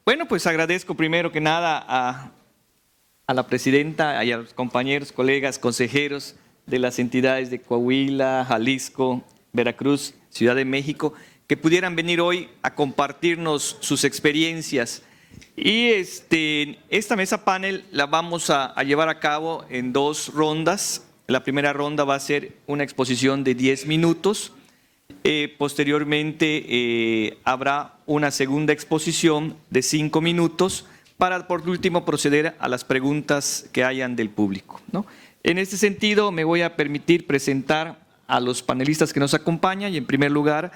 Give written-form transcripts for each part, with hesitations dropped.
Bueno, pues agradezco primero que nada a la presidenta y a los compañeros, colegas, consejeros de las entidades de Coahuila, Jalisco, Veracruz, Ciudad de México, que pudieran venir hoy a compartirnos sus experiencias. Y esta mesa panel la vamos a llevar a cabo en 2 rondas. La primera ronda va a ser una exposición de 10 minutos. Posteriormente habrá una segunda exposición de 5 minutos para por último proceder a las preguntas que hayan del público, ¿no? En este sentido me voy a permitir presentar a los panelistas que nos acompañan y en primer lugar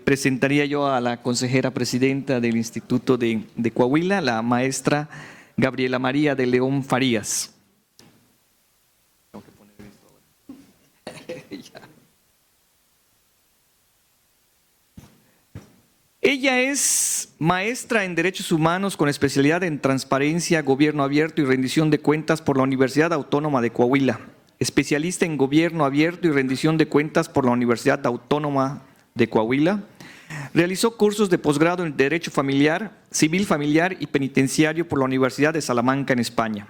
presentaría yo a la consejera presidenta del Instituto de Coahuila, la maestra Gabriela María de León Farías. Tengo que poner esto ahora. Ella es maestra en Derechos Humanos con especialidad en Transparencia, Gobierno Abierto y Rendición de Cuentas por la Universidad Autónoma de Coahuila, especialista en Gobierno Abierto y Rendición de Cuentas por la Universidad Autónoma de Coahuila. Realizó cursos de posgrado en Derecho Familiar, Civil Familiar y Penitenciario por la Universidad de Salamanca en España.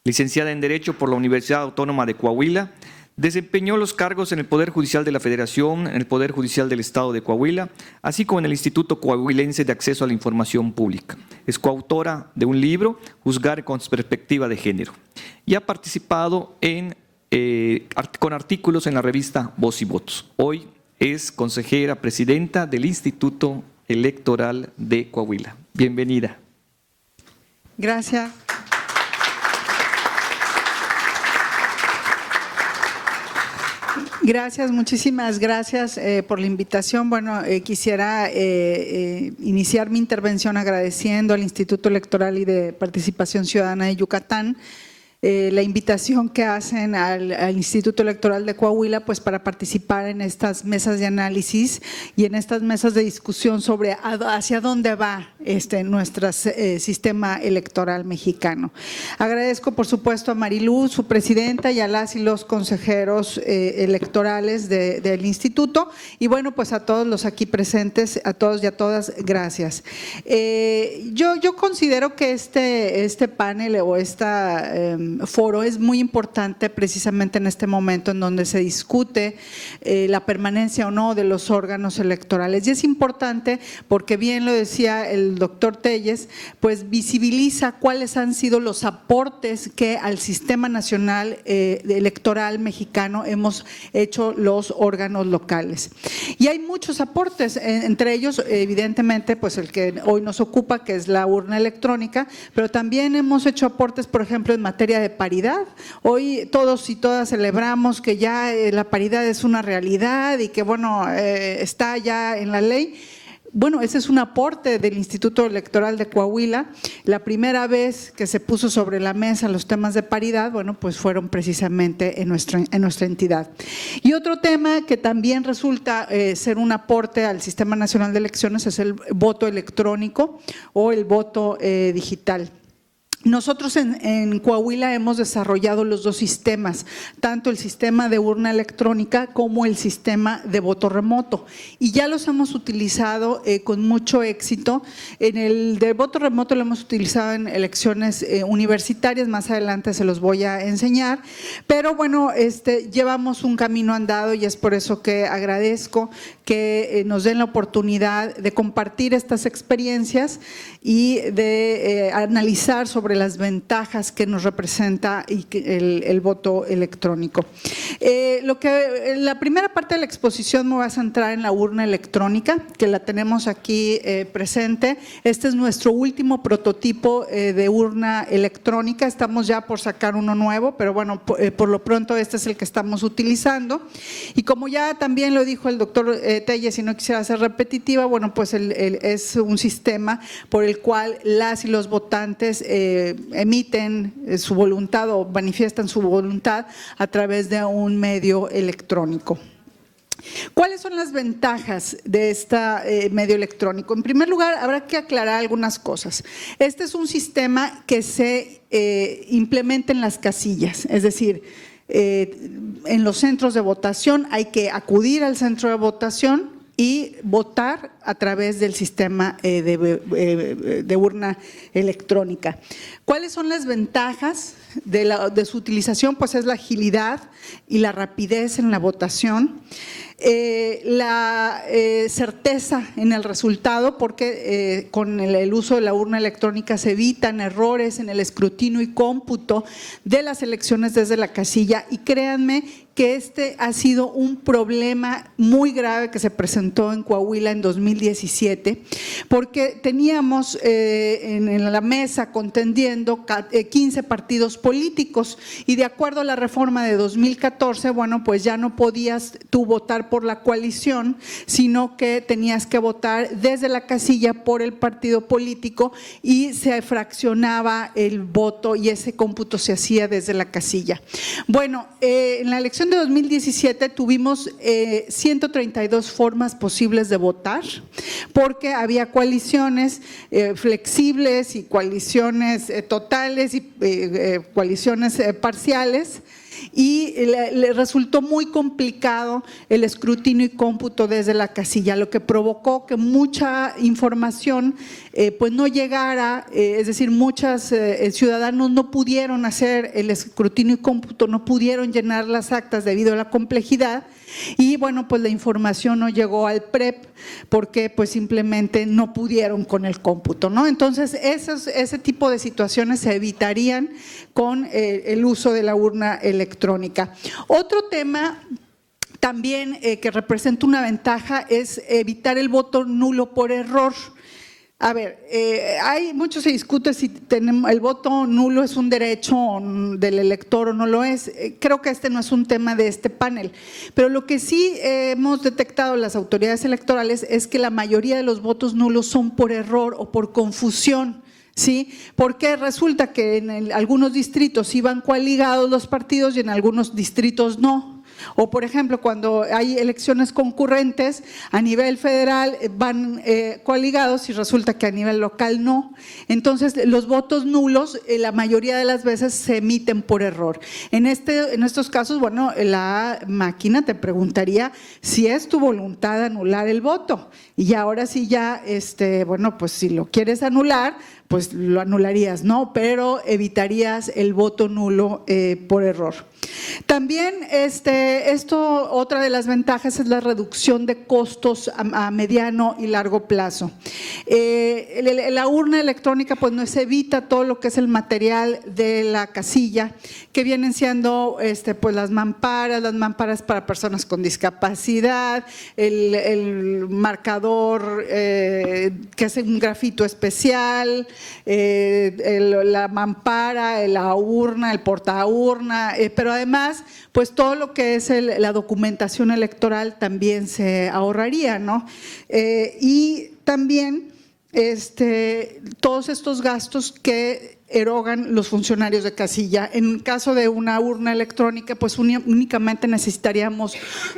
Licenciada en Derecho por la Universidad Autónoma de Coahuila. Desempeñó los cargos en el Poder Judicial de la Federación, en el Poder Judicial del Estado de Coahuila, así como en el Instituto Coahuilense de Acceso a la Información Pública. Es coautora de un libro, Juzgar con Perspectiva de Género, y ha participado con artículos en la revista Voz y Votos. Hoy es consejera presidenta del Instituto Electoral de Coahuila. Bienvenida. Gracias. Gracias, muchísimas gracias por la invitación. Bueno, quisiera iniciar mi intervención agradeciendo al Instituto Electoral y de Participación Ciudadana de Yucatán la invitación que hacen al Instituto Electoral de Coahuila pues para participar en estas mesas de análisis y en estas mesas de discusión sobre hacia dónde va nuestro sistema electoral mexicano. Agradezco por supuesto a Marilú, su presidenta, y a las y los consejeros electorales del instituto, y bueno, pues a todos los aquí presentes, a todos y a todas, gracias. Yo considero que este panel o esta foro es muy importante precisamente en este momento en donde se discute la permanencia o no de los órganos electorales, y es importante porque bien lo decía el doctor Telles, pues visibiliza cuáles han sido los aportes que al sistema nacional electoral mexicano hemos hecho los órganos locales, y hay muchos aportes, entre ellos evidentemente pues el que hoy nos ocupa, que es la urna electrónica, pero también hemos hecho aportes, por ejemplo, en materia de paridad. Hoy todos y todas celebramos que ya la paridad es una realidad y que bueno, está ya en la ley. Bueno, ese es un aporte del Instituto Electoral de Coahuila. La primera vez que se puso sobre la mesa los temas de paridad, bueno, pues fueron precisamente en nuestra entidad. Y otro tema que también resulta ser un aporte al Sistema Nacional de Elecciones es el voto electrónico o el voto digital. Nosotros en Coahuila hemos desarrollado los 2 sistemas, tanto el sistema de urna electrónica como el sistema de voto remoto, y ya los hemos utilizado con mucho éxito. En el de voto remoto lo hemos utilizado en elecciones universitarias, más adelante se los voy a enseñar, pero bueno, llevamos un camino andado y es por eso que agradezco que nos den la oportunidad de compartir estas experiencias y de analizar sobre las ventajas que nos representa el voto electrónico. La primera parte de la exposición me va a centrar en la urna electrónica, que la tenemos aquí presente. Este es nuestro último prototipo de urna electrónica. Estamos ya por sacar uno nuevo, pero bueno, por lo pronto este es el que estamos utilizando. Y como ya también lo dijo el doctor Telles, y no quisiera ser repetitiva, bueno, pues es un sistema por el cual las y los votantes emiten su voluntad o manifiestan su voluntad a través de un medio electrónico. ¿Cuáles son las ventajas de este medio electrónico? En primer lugar, habrá que aclarar algunas cosas. Este es un sistema que se implementa en las casillas, es decir, en los centros de votación hay que acudir al centro de votación y votar a través del sistema de urna electrónica. ¿Cuáles son las ventajas de su utilización? Pues es la agilidad y la rapidez en la votación. La certeza en el resultado, porque con el uso de la urna electrónica se evitan errores en el escrutinio y cómputo de las elecciones desde la casilla, y créanme que este ha sido un problema muy grave que se presentó en Coahuila en 2017, porque teníamos en la mesa contendiendo 15 partidos políticos, y de acuerdo a la reforma de 2014, bueno, pues ya no podías tú votar por la coalición, sino que tenías que votar desde la casilla por el partido político, y se fraccionaba el voto y ese cómputo se hacía desde la casilla. Bueno, en la elección de 2017 tuvimos 132 formas posibles de votar, porque había coaliciones flexibles y coaliciones totales y coaliciones parciales, y le resultó muy complicado el escrutinio y cómputo desde la casilla, lo que provocó que mucha información pues no llegara, es decir, muchos ciudadanos no pudieron hacer el escrutinio y cómputo, no pudieron llenar las actas debido a la complejidad, y bueno, pues la información no llegó al PREP porque pues simplemente no pudieron con el cómputo, ¿no? Entonces ese tipo de situaciones se evitarían con el uso de la urna electrónica. Otro tema también que representa una ventaja es evitar el voto nulo por error. A ver, hay mucho se discute si el voto nulo es un derecho del elector o no lo es. Creo que este no es un tema de este panel, pero lo que sí hemos detectado las autoridades electorales es que la mayoría de los votos nulos son por error o por confusión. ¿Sí? Porque resulta que en algunos distritos iban coaligados los partidos y en algunos distritos no. O por ejemplo, cuando hay elecciones concurrentes a nivel federal van coaligados y resulta que a nivel local no. Entonces los votos nulos la mayoría de las veces se emiten por error. En estos casos, bueno, la máquina te preguntaría si es tu voluntad anular el voto, y ahora sí ya, bueno, pues si lo quieres anular, pues lo anularías, ¿no? Pero evitarías el voto nulo por error. También otra de las ventajas es la reducción de costos a mediano y largo plazo. La urna electrónica pues nos evita todo lo que es el material de la casilla, que vienen siendo pues las mamparas para personas con discapacidad, el marcador que es un grafito especial, la mampara, la urna, el portaurna, pero además pues todo lo que es la documentación electoral también se ahorraría, ¿no? Y también todos estos gastos que erogan los funcionarios de casilla. En caso de una urna electrónica, pues únicamente necesitaríamos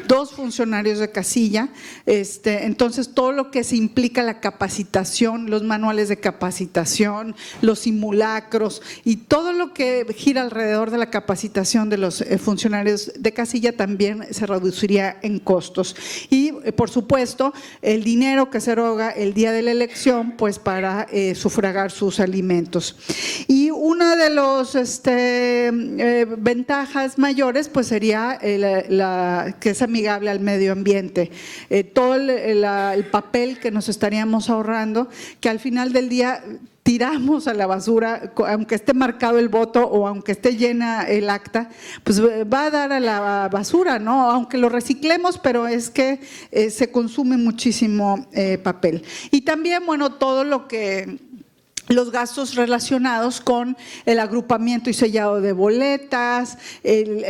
2 funcionarios de casilla. Entonces, todo lo que se implica la capacitación, los manuales de capacitación, los simulacros y todo lo que gira alrededor de la capacitación de los funcionarios de casilla también se reduciría en costos. Y, por supuesto, el dinero que se eroga el día de la elección, pues para sufragar sus alimentos. Y una de las ventajas mayores pues sería que es amigable al medio ambiente. Todo el papel que nos estaríamos ahorrando, que al final del día tiramos a la basura, aunque esté marcado el voto o aunque esté llena el acta, pues va a dar a la basura, ¿no? Aunque lo reciclemos, pero es que se consume muchísimo papel. Y también, bueno, todo lo que los gastos relacionados con el agrupamiento y sellado de boletas,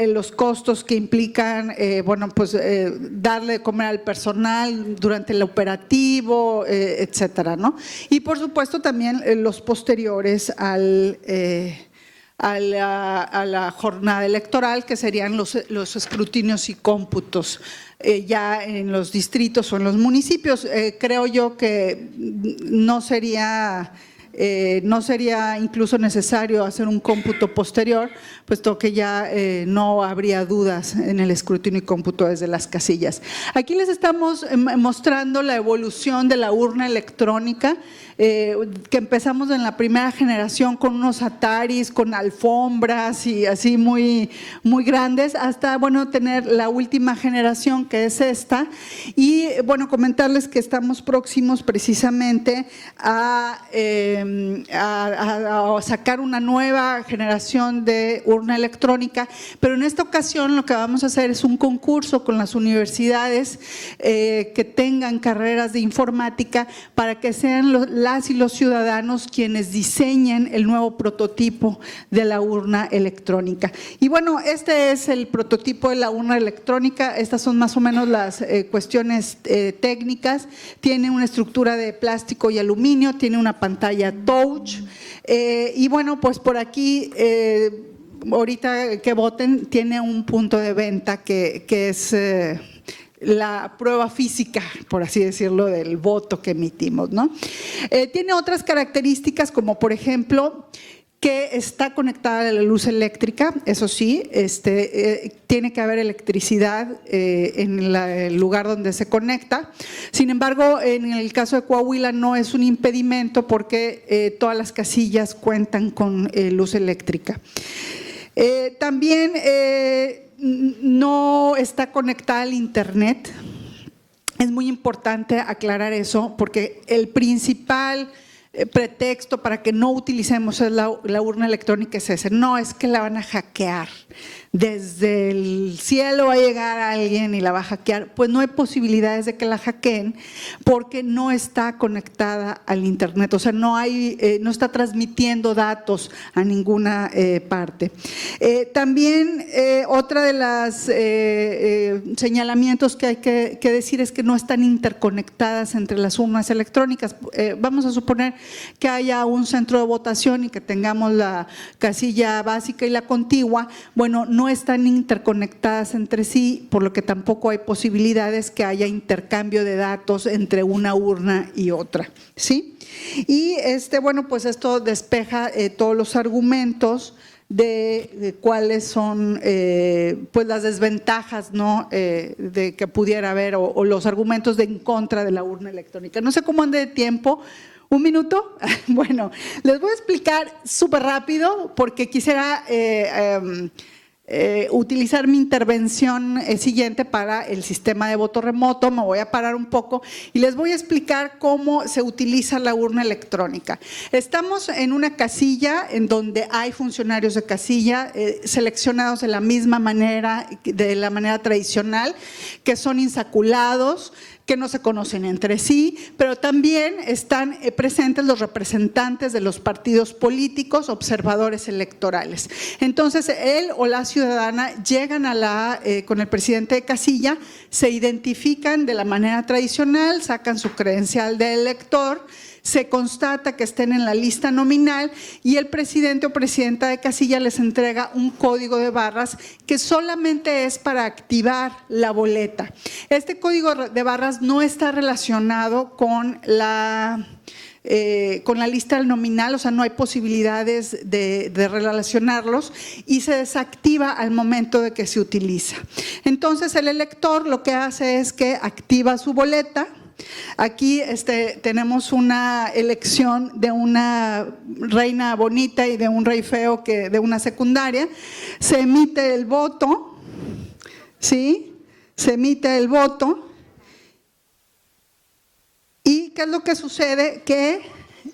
los costos que implican, bueno, pues darle de comer al personal durante el operativo, etcétera, ¿no? Y por supuesto también los posteriores a la jornada electoral, que serían los escrutinios y cómputos ya en los distritos o en los municipios. Creo yo que no sería no sería incluso necesario hacer un cómputo posterior, puesto que ya no habría dudas en el escrutinio y cómputo desde las casillas. Aquí les estamos mostrando la evolución de la urna electrónica, que empezamos en la primera generación con unos Ataris, con alfombras y así muy grandes, hasta bueno tener la última generación que es esta. Y bueno, comentarles que estamos próximos precisamente a sacar una nueva generación de urna electrónica, pero en esta ocasión lo que vamos a hacer es un concurso con las universidades que tengan carreras de informática para que sean las y los ciudadanos quienes diseñen el nuevo prototipo de la urna electrónica. Y bueno, este es el prototipo de la urna electrónica. Estas son más o menos las cuestiones técnicas. Tiene una estructura de plástico y aluminio, tiene una pantalla touch y bueno, pues por aquí ahorita que voten tiene un punto de venta que es la prueba física, por así decirlo, del voto que emitimos, ¿no? Tiene otras características como por ejemplo que está conectada a la luz eléctrica, eso sí, tiene que haber electricidad en el lugar donde se conecta. Sin embargo, en el caso de Coahuila no es un impedimento porque todas las casillas cuentan con luz eléctrica. También no está conectada al internet. Es muy importante aclarar eso porque el principal pretexto para que no utilicemos la urna electrónica es ese, no es que la van a hackear, desde el cielo va a llegar alguien y la va a hackear, pues no hay posibilidades de que la hackeen porque no está conectada al internet, o sea, no está transmitiendo datos a ninguna parte. También otra de las señalamientos que hay que decir es que no están interconectadas entre las urnas electrónicas. Vamos a suponer que haya un centro de votación y que tengamos la casilla básica y la contigua, bueno, no están interconectadas entre sí, por lo que tampoco hay posibilidades que haya intercambio de datos entre una urna y otra, ¿sí? Y bueno, pues esto despeja todos los argumentos de cuáles son pues las desventajas, ¿no? De que pudiera haber o los argumentos en contra de la urna electrónica. No sé cómo ande de tiempo. ¿Un minuto? Bueno, les voy a explicar súper rápido porque quisiera utilizar mi intervención siguiente para el sistema de voto remoto. Me voy a parar un poco y les voy a explicar cómo se utiliza la urna electrónica. Estamos en una casilla en donde hay funcionarios de casilla seleccionados de la misma manera, de la manera tradicional, que son insaculados, que no se conocen entre sí, pero también están presentes los representantes de los partidos políticos, observadores electorales. Entonces, él o la ciudadana llegan con el presidente de casilla, se identifican de la manera tradicional, sacan su credencial de elector, se constata que estén en la lista nominal y el presidente o presidenta de casilla les entrega un código de barras que solamente es para activar la boleta. Este código de barras no está relacionado con la lista nominal, o sea, no hay posibilidades de relacionarlos y se desactiva al momento de que se utiliza. Entonces, el elector lo que hace es que activa su boleta. Aquí tenemos una elección de una reina bonita y de un rey feo de una secundaria. Se emite el voto, ¿sí? Se emite el voto. ¿Y qué es lo que sucede? Que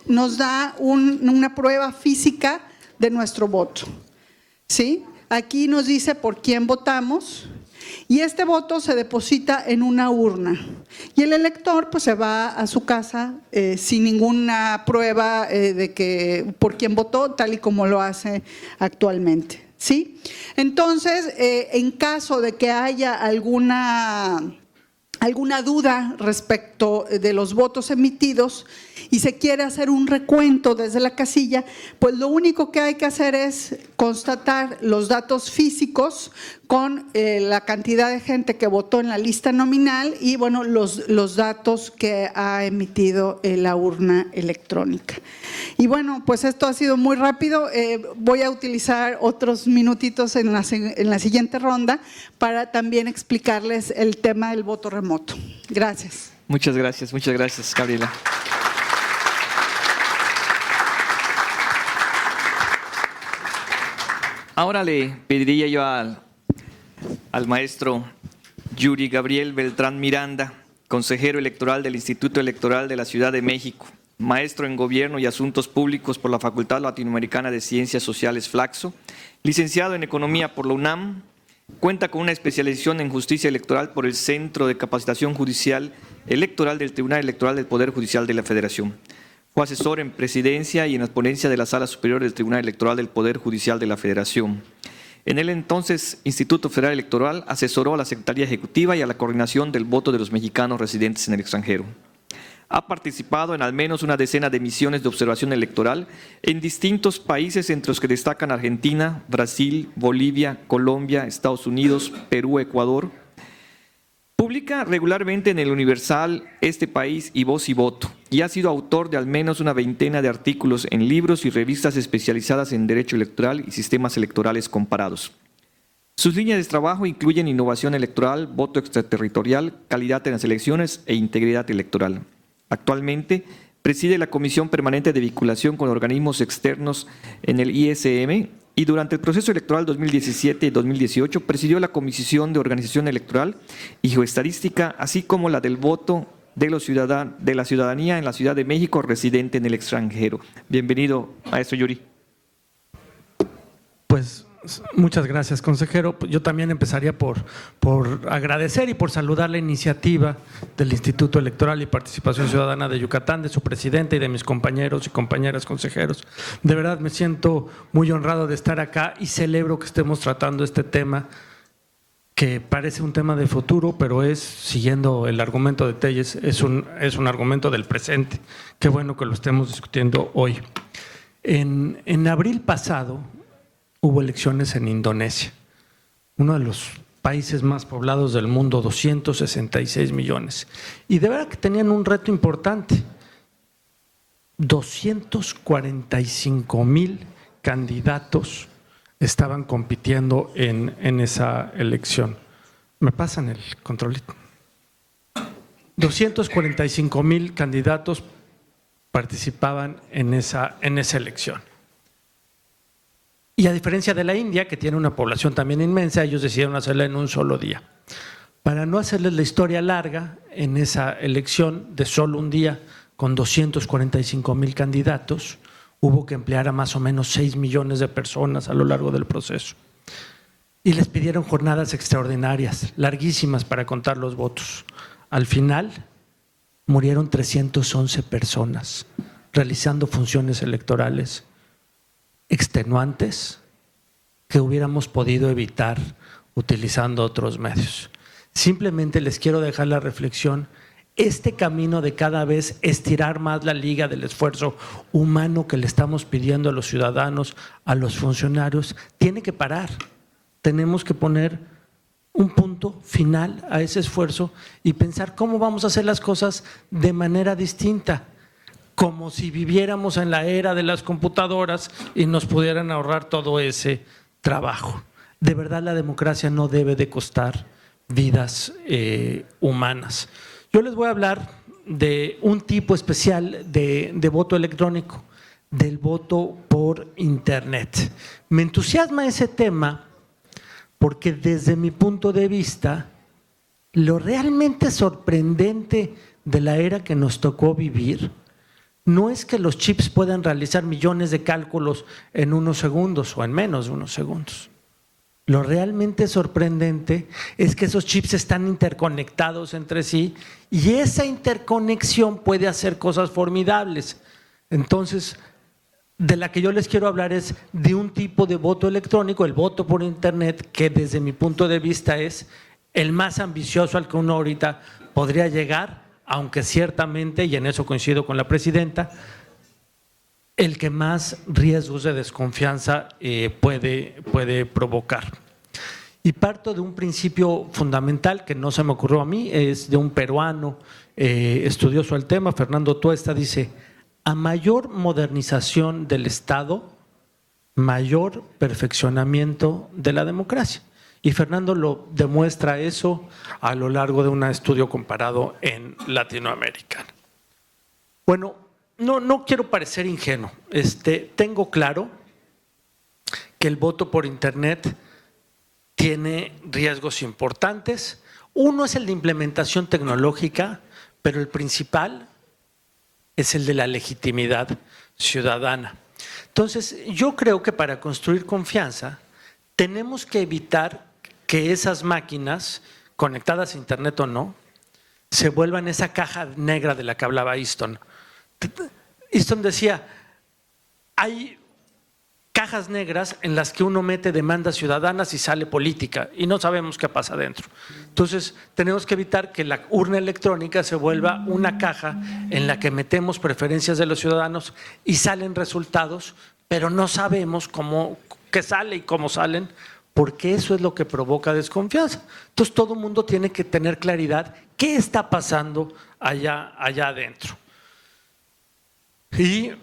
nos da una prueba física de nuestro voto, ¿sí? Aquí nos dice por quién votamos. Y este voto se deposita en una urna y el elector pues se va a su casa sin ninguna prueba de que por quién votó, tal y como lo hace actualmente, ¿sí? Entonces, en caso de que haya alguna alguna duda respecto de los votos emitidos y se quiere hacer un recuento desde la casilla, pues lo único que hay que hacer es constatar los datos físicos con la cantidad de gente que votó en la lista nominal y bueno, los datos que ha emitido la urna electrónica. Y bueno, pues esto ha sido muy rápido. Voy a utilizar otros minutitos en la siguiente ronda para también explicarles el tema del voto remoto. Gracias. Muchas gracias, Gabriela. Ahora le pediría yo al maestro Yuri Gabriel Beltrán Miranda, consejero electoral del Instituto Electoral de la Ciudad de México, maestro en Gobierno y Asuntos Públicos por la Facultad Latinoamericana de Ciencias Sociales Flaxo, licenciado en Economía por la UNAM, cuenta con una especialización en Justicia Electoral por el Centro de Capacitación Judicial Electoral del Tribunal Electoral del Poder Judicial de la Federación. Fue asesor en Presidencia y en la ponencia de la Sala Superior del Tribunal Electoral del Poder Judicial de la Federación. En el entonces Instituto Federal Electoral asesoró a la Secretaría Ejecutiva y a la coordinación del voto de los mexicanos residentes en el extranjero. Ha participado en al menos una decena de misiones de observación electoral en distintos países, entre los que destacan Argentina, Brasil, Bolivia, Colombia, Estados Unidos, Perú, Ecuador. Publica regularmente en el Universal, Este País y Voz y Voto, y ha sido autor de al menos una veintena de artículos en libros y revistas especializadas en derecho electoral y sistemas electorales comparados. Sus líneas de trabajo incluyen innovación electoral, voto extraterritorial, calidad en las elecciones e integridad electoral. Actualmente preside la Comisión Permanente de Vinculación con Organismos Externos en el ISM y durante el proceso electoral 2017 y 2018 presidió la Comisión de Organización Electoral y Geoestadística, así como la del voto de la ciudadanía en la Ciudad de México residente en el extranjero. Bienvenido, maestro Yuri. Pues muchas gracias, consejero. Yo también empezaría por agradecer y por saludar la iniciativa del Instituto Electoral y Participación Ciudadana de Yucatán, de su presidente y de mis compañeros y compañeras consejeros. De verdad me siento muy honrado de estar acá y celebro que estemos tratando este tema que parece un tema de futuro, pero es, siguiendo el argumento de Telles, es un argumento del presente. Qué bueno que lo estemos discutiendo hoy. En abril pasado hubo elecciones en Indonesia, uno de los países más poblados del mundo, 266 millones. Y de verdad que tenían un reto importante. 245,000 candidatos estaban compitiendo en esa elección. ¿Me pasan el controlito? 245,000 candidatos participaban en esa elección. Y a diferencia de la India, que tiene una población también inmensa, ellos decidieron hacerla en un solo día. Para no hacerles la historia larga, en esa elección de solo un día, con 245,000 candidatos, hubo que emplear a más o menos 6 millones de personas a lo largo del proceso. Y les pidieron jornadas extraordinarias, larguísimas para contar los votos. Al final, murieron 311 personas realizando funciones electorales extenuantes que hubiéramos podido evitar utilizando otros medios. Simplemente les quiero dejar la reflexión: este camino de cada vez estirar más la liga del esfuerzo humano que le estamos pidiendo a los ciudadanos, a los funcionarios, tiene que parar. Tenemos que poner un punto final a ese esfuerzo y pensar cómo vamos a hacer las cosas de manera distinta, como si viviéramos en la era de las computadoras y nos pudieran ahorrar todo ese trabajo. De verdad, la democracia no debe de costar vidas humanas. Yo les voy a hablar de un tipo especial de voto electrónico, del voto por Internet. Me entusiasma ese tema porque desde mi punto de vista, lo realmente sorprendente de la era que nos tocó vivir no es que los chips puedan realizar millones de cálculos en unos segundos o en menos de unos segundos. Lo realmente sorprendente es que esos chips están interconectados entre sí y esa interconexión puede hacer cosas formidables. Entonces, de la que yo les quiero hablar es de un tipo de voto electrónico, el voto por Internet, que desde mi punto de vista es el más ambicioso al que uno ahorita podría llegar, aunque ciertamente, y en eso coincido con la presidenta, el que más riesgos de desconfianza puede provocar. Y parto de un principio fundamental que no se me ocurrió a mí, es de un peruano estudioso del tema, Fernando Tuesta, dice: a mayor modernización del Estado, mayor perfeccionamiento de la democracia. Y Fernando lo demuestra eso a lo largo de un estudio comparado en Latinoamérica. Bueno, no quiero parecer ingenuo. Tengo claro que el voto por Internet tiene riesgos importantes. Uno es el de implementación tecnológica, pero el principal es el de la legitimidad ciudadana. Entonces, yo creo que para construir confianza tenemos que evitar que esas máquinas, conectadas a Internet o no, se vuelvan esa caja negra de la que hablaba Easton. Easton decía, hay cajas negras en las que uno mete demandas ciudadanas y sale política y no sabemos qué pasa dentro. Entonces, tenemos que evitar que la urna electrónica se vuelva una caja en la que metemos preferencias de los ciudadanos y salen resultados, pero no sabemos qué sale y cómo salen, porque eso es lo que provoca desconfianza. Entonces, todo el mundo tiene que tener claridad qué está pasando allá adentro. Y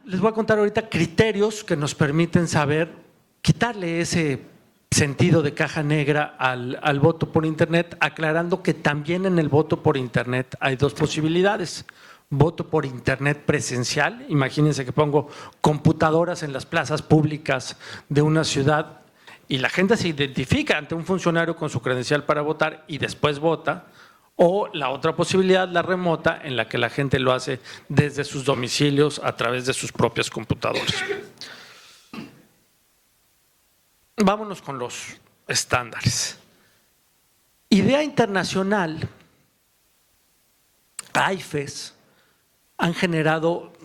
les voy a contar ahorita criterios que nos permiten saber, quitarle ese sentido de caja negra al voto por Internet, aclarando que también en el voto por Internet hay dos posibilidades. Voto por Internet presencial, imagínense que pongo computadoras en las plazas públicas de una ciudad y la gente se identifica ante un funcionario con su credencial para votar y después vota. O la otra posibilidad, la remota, en la que la gente lo hace desde sus domicilios a través de sus propias computadoras. Vámonos con los estándares. Idea Internacional, AIFES,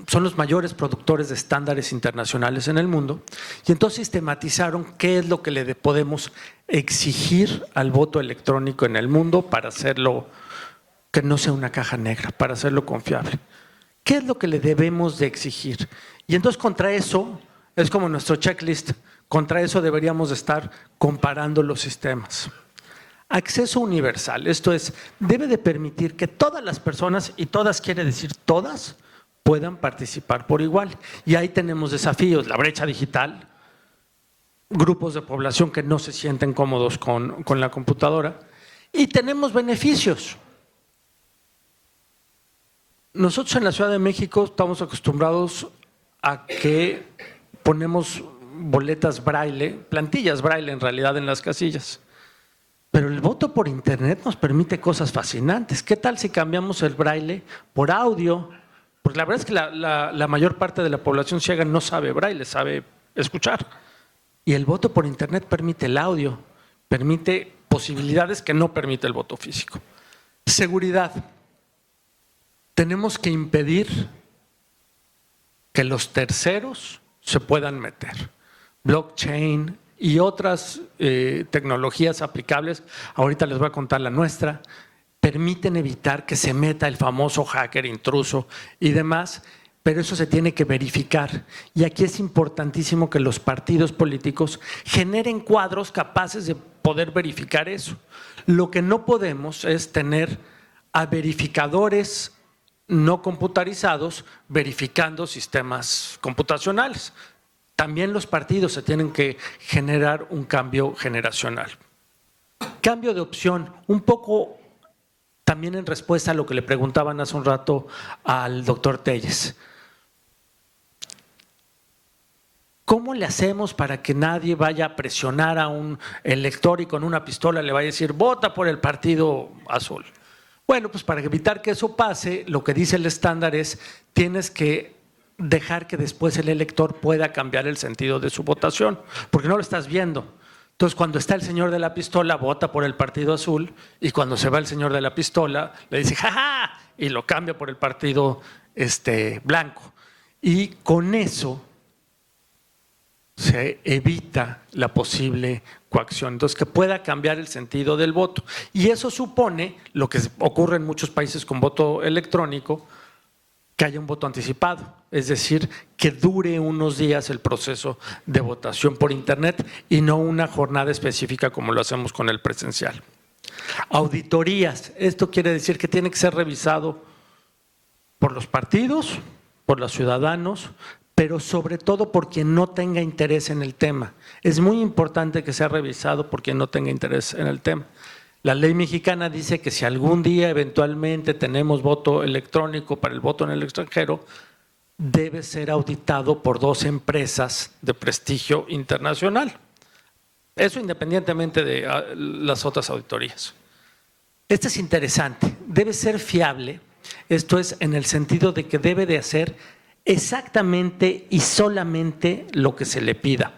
son los mayores productores de estándares internacionales en el mundo, y entonces sistematizaron qué es lo que le podemos exigir al voto electrónico en el mundo para hacerlo que no sea una caja negra, para hacerlo confiable. ¿Qué es lo que le debemos de exigir? Y entonces contra eso, es como nuestro checklist, contra eso deberíamos estar comparando los sistemas. Acceso universal, esto es, debe de permitir que todas las personas, y todas quiere decir todas, puedan participar por igual. Y ahí tenemos desafíos, la brecha digital, grupos de población que no se sienten cómodos con la computadora, y tenemos beneficios. Nosotros en la Ciudad de México estamos acostumbrados a que ponemos boletas braille, plantillas braille en realidad en las casillas. Pero el voto por Internet nos permite cosas fascinantes. ¿Qué tal si cambiamos el braille por audio? Porque la verdad es que la mayor parte de la población ciega no sabe braille, sabe escuchar. Y el voto por Internet permite el audio, permite posibilidades que no permite el voto físico. Seguridad. Tenemos que impedir que los terceros se puedan meter. Blockchain y otras tecnologías aplicables, ahorita les voy a contar la nuestra, permiten evitar que se meta el famoso hacker intruso y demás, pero eso se tiene que verificar. Y aquí es importantísimo que los partidos políticos generen cuadros capaces de poder verificar eso. Lo que no podemos es tener a verificadores no computarizados verificando sistemas computacionales. También los partidos se tienen que generar un cambio generacional. Cambio de opción, un poco también en respuesta a lo que le preguntaban hace un rato al doctor Telles. ¿Cómo le hacemos para que nadie vaya a presionar a un elector y con una pistola le vaya a decir vota por el partido azul? Bueno, pues para evitar que eso pase, lo que dice el estándar es tienes que dejar que después el elector pueda cambiar el sentido de su votación, porque no lo estás viendo. Entonces, cuando está el señor de la pistola, vota por el partido azul, y cuando se va el señor de la pistola, le dice ¡ja, ja! Y lo cambia por el partido blanco. Y con eso se evita la posible coacción, entonces que pueda cambiar el sentido del voto. Y eso supone, lo que ocurre en muchos países con voto electrónico, que haya un voto anticipado, es decir, que dure unos días el proceso de votación por internet y no una jornada específica como lo hacemos con el presencial. Auditorías, esto quiere decir que tiene que ser revisado por los partidos, por los ciudadanos, pero sobre todo por quien no tenga interés en el tema. Es muy importante que sea revisado por quien no tenga interés en el tema. La ley mexicana dice que si algún día eventualmente tenemos voto electrónico para el voto en el extranjero, debe ser auditado por 2 empresas de prestigio internacional. Eso independientemente de las otras auditorías. Este es interesante, debe ser fiable, esto es en el sentido de que debe de hacer exactamente y solamente lo que se le pida.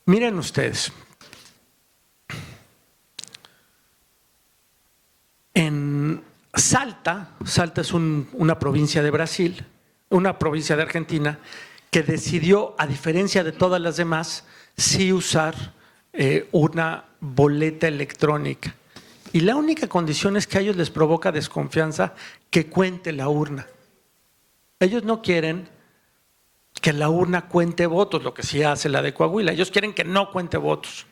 Miren ustedes. En Salta es una provincia de Brasil, una provincia de Argentina, que decidió, a diferencia de todas las demás, sí usar una boleta electrónica. Y la única condición es que a ellos les provoca desconfianza que cuente la urna. Ellos no quieren que la urna cuente votos, lo que sí hace la de Coahuila. Ellos quieren que no cuente votos.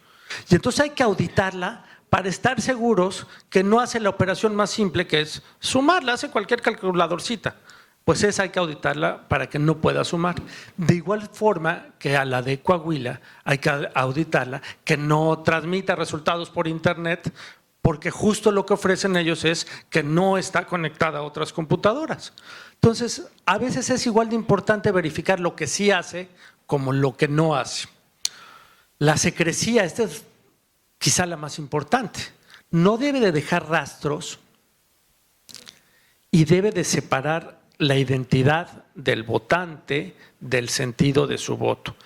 Y entonces hay que auditarla para estar seguros que no hace la operación más simple, que es sumarla, hace cualquier calculadorcita. Pues esa hay que auditarla para que no pueda sumar. De igual forma que a la de Coahuila hay que auditarla, que no transmita resultados por internet, porque justo lo que ofrecen ellos es que no está conectada a otras computadoras. Entonces, a veces es igual de importante verificar lo que sí hace como lo que no hace. La secrecía, esta es quizá la más importante, no debe de dejar rastros y debe de separar la identidad del votante del sentido de su voto.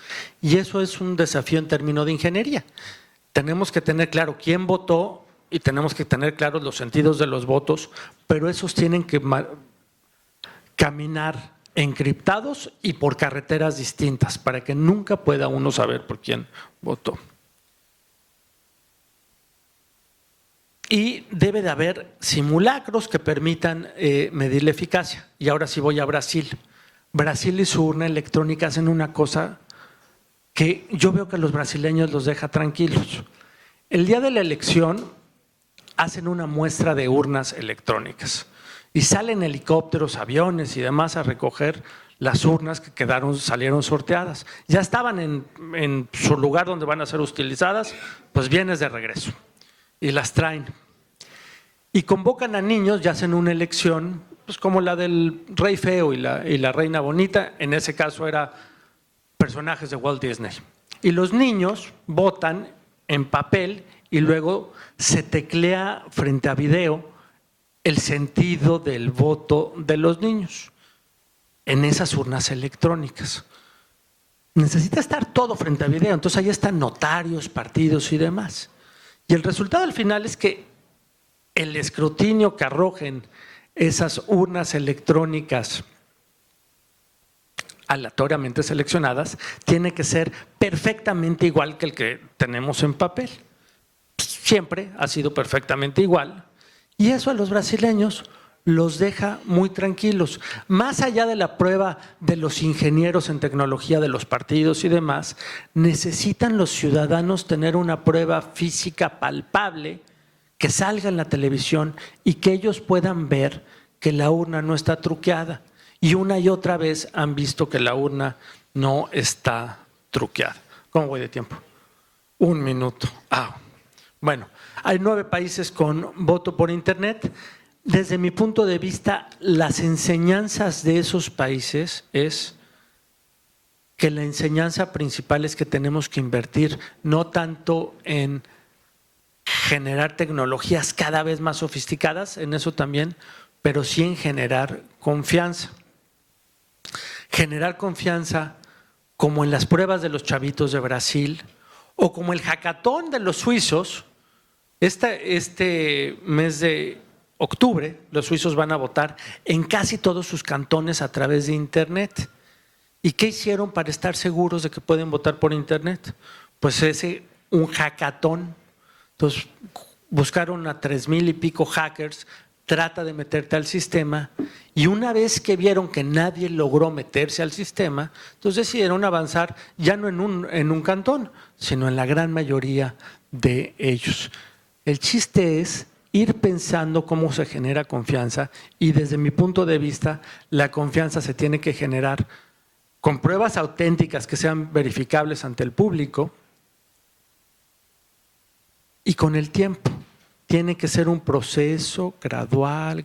Y eso es un desafío en términos de ingeniería. Tenemos que tener claro quién votó y tenemos que tener claros los sentidos de los votos, pero esos tienen que caminar encriptados y por carreteras distintas para que nunca pueda uno saber por quién votó. Y debe de haber simulacros que permitan medir la eficacia. Y ahora sí voy a Brasil. Brasil y su urna electrónica hacen una cosa que yo veo que a los brasileños los deja tranquilos. El día de la elección hacen una muestra de urnas electrónicas y salen helicópteros, aviones y demás a recoger las urnas que salieron sorteadas. Ya estaban en su lugar donde van a ser utilizadas, pues vienes de regreso. Y las traen. Y convocan a niños y hacen una elección, pues como la del Rey Feo y la Reina Bonita, en ese caso era personajes de Walt Disney. Y los niños votan en papel y luego se teclea frente a video el sentido del voto de los niños en esas urnas electrónicas. Necesita estar todo frente a video, entonces ahí están notarios, partidos y demás. Y el resultado al final es que el escrutinio que arrojen esas urnas electrónicas aleatoriamente seleccionadas tiene que ser perfectamente igual que el que tenemos en papel. Siempre ha sido perfectamente igual. Y eso a los brasileños los deja muy tranquilos. Más allá de la prueba de los ingenieros en tecnología de los partidos y demás, necesitan los ciudadanos tener una prueba física palpable que salga en la televisión y que ellos puedan ver que la urna no está truqueada. Y una y otra vez han visto que la urna no está truqueada. ¿Cómo voy de tiempo? 1 minuto. Bueno, hay 9 países con voto por internet. Desde mi punto de vista, las enseñanzas de esos países es que la enseñanza principal es que tenemos que invertir no tanto en generar tecnologías cada vez más sofisticadas, en eso también, pero sí en generar confianza. Generar confianza como en las pruebas de los chavitos de Brasil o como el hackathon de los suizos. Este mes de octubre, los suizos van a votar en casi todos sus cantones a través de internet. ¿Y qué hicieron para estar seguros de que pueden votar por internet? Pues ese un hackathon. Entonces, buscaron a 3,000 y pico hackers, trata de meterte al sistema, y una vez que vieron que nadie logró meterse al sistema, entonces decidieron avanzar ya no en un cantón, sino en la gran mayoría de ellos. El chiste es ir pensando cómo se genera confianza, y desde mi punto de vista, la confianza se tiene que generar con pruebas auténticas que sean verificables ante el público y con el tiempo. Tiene que ser un proceso gradual.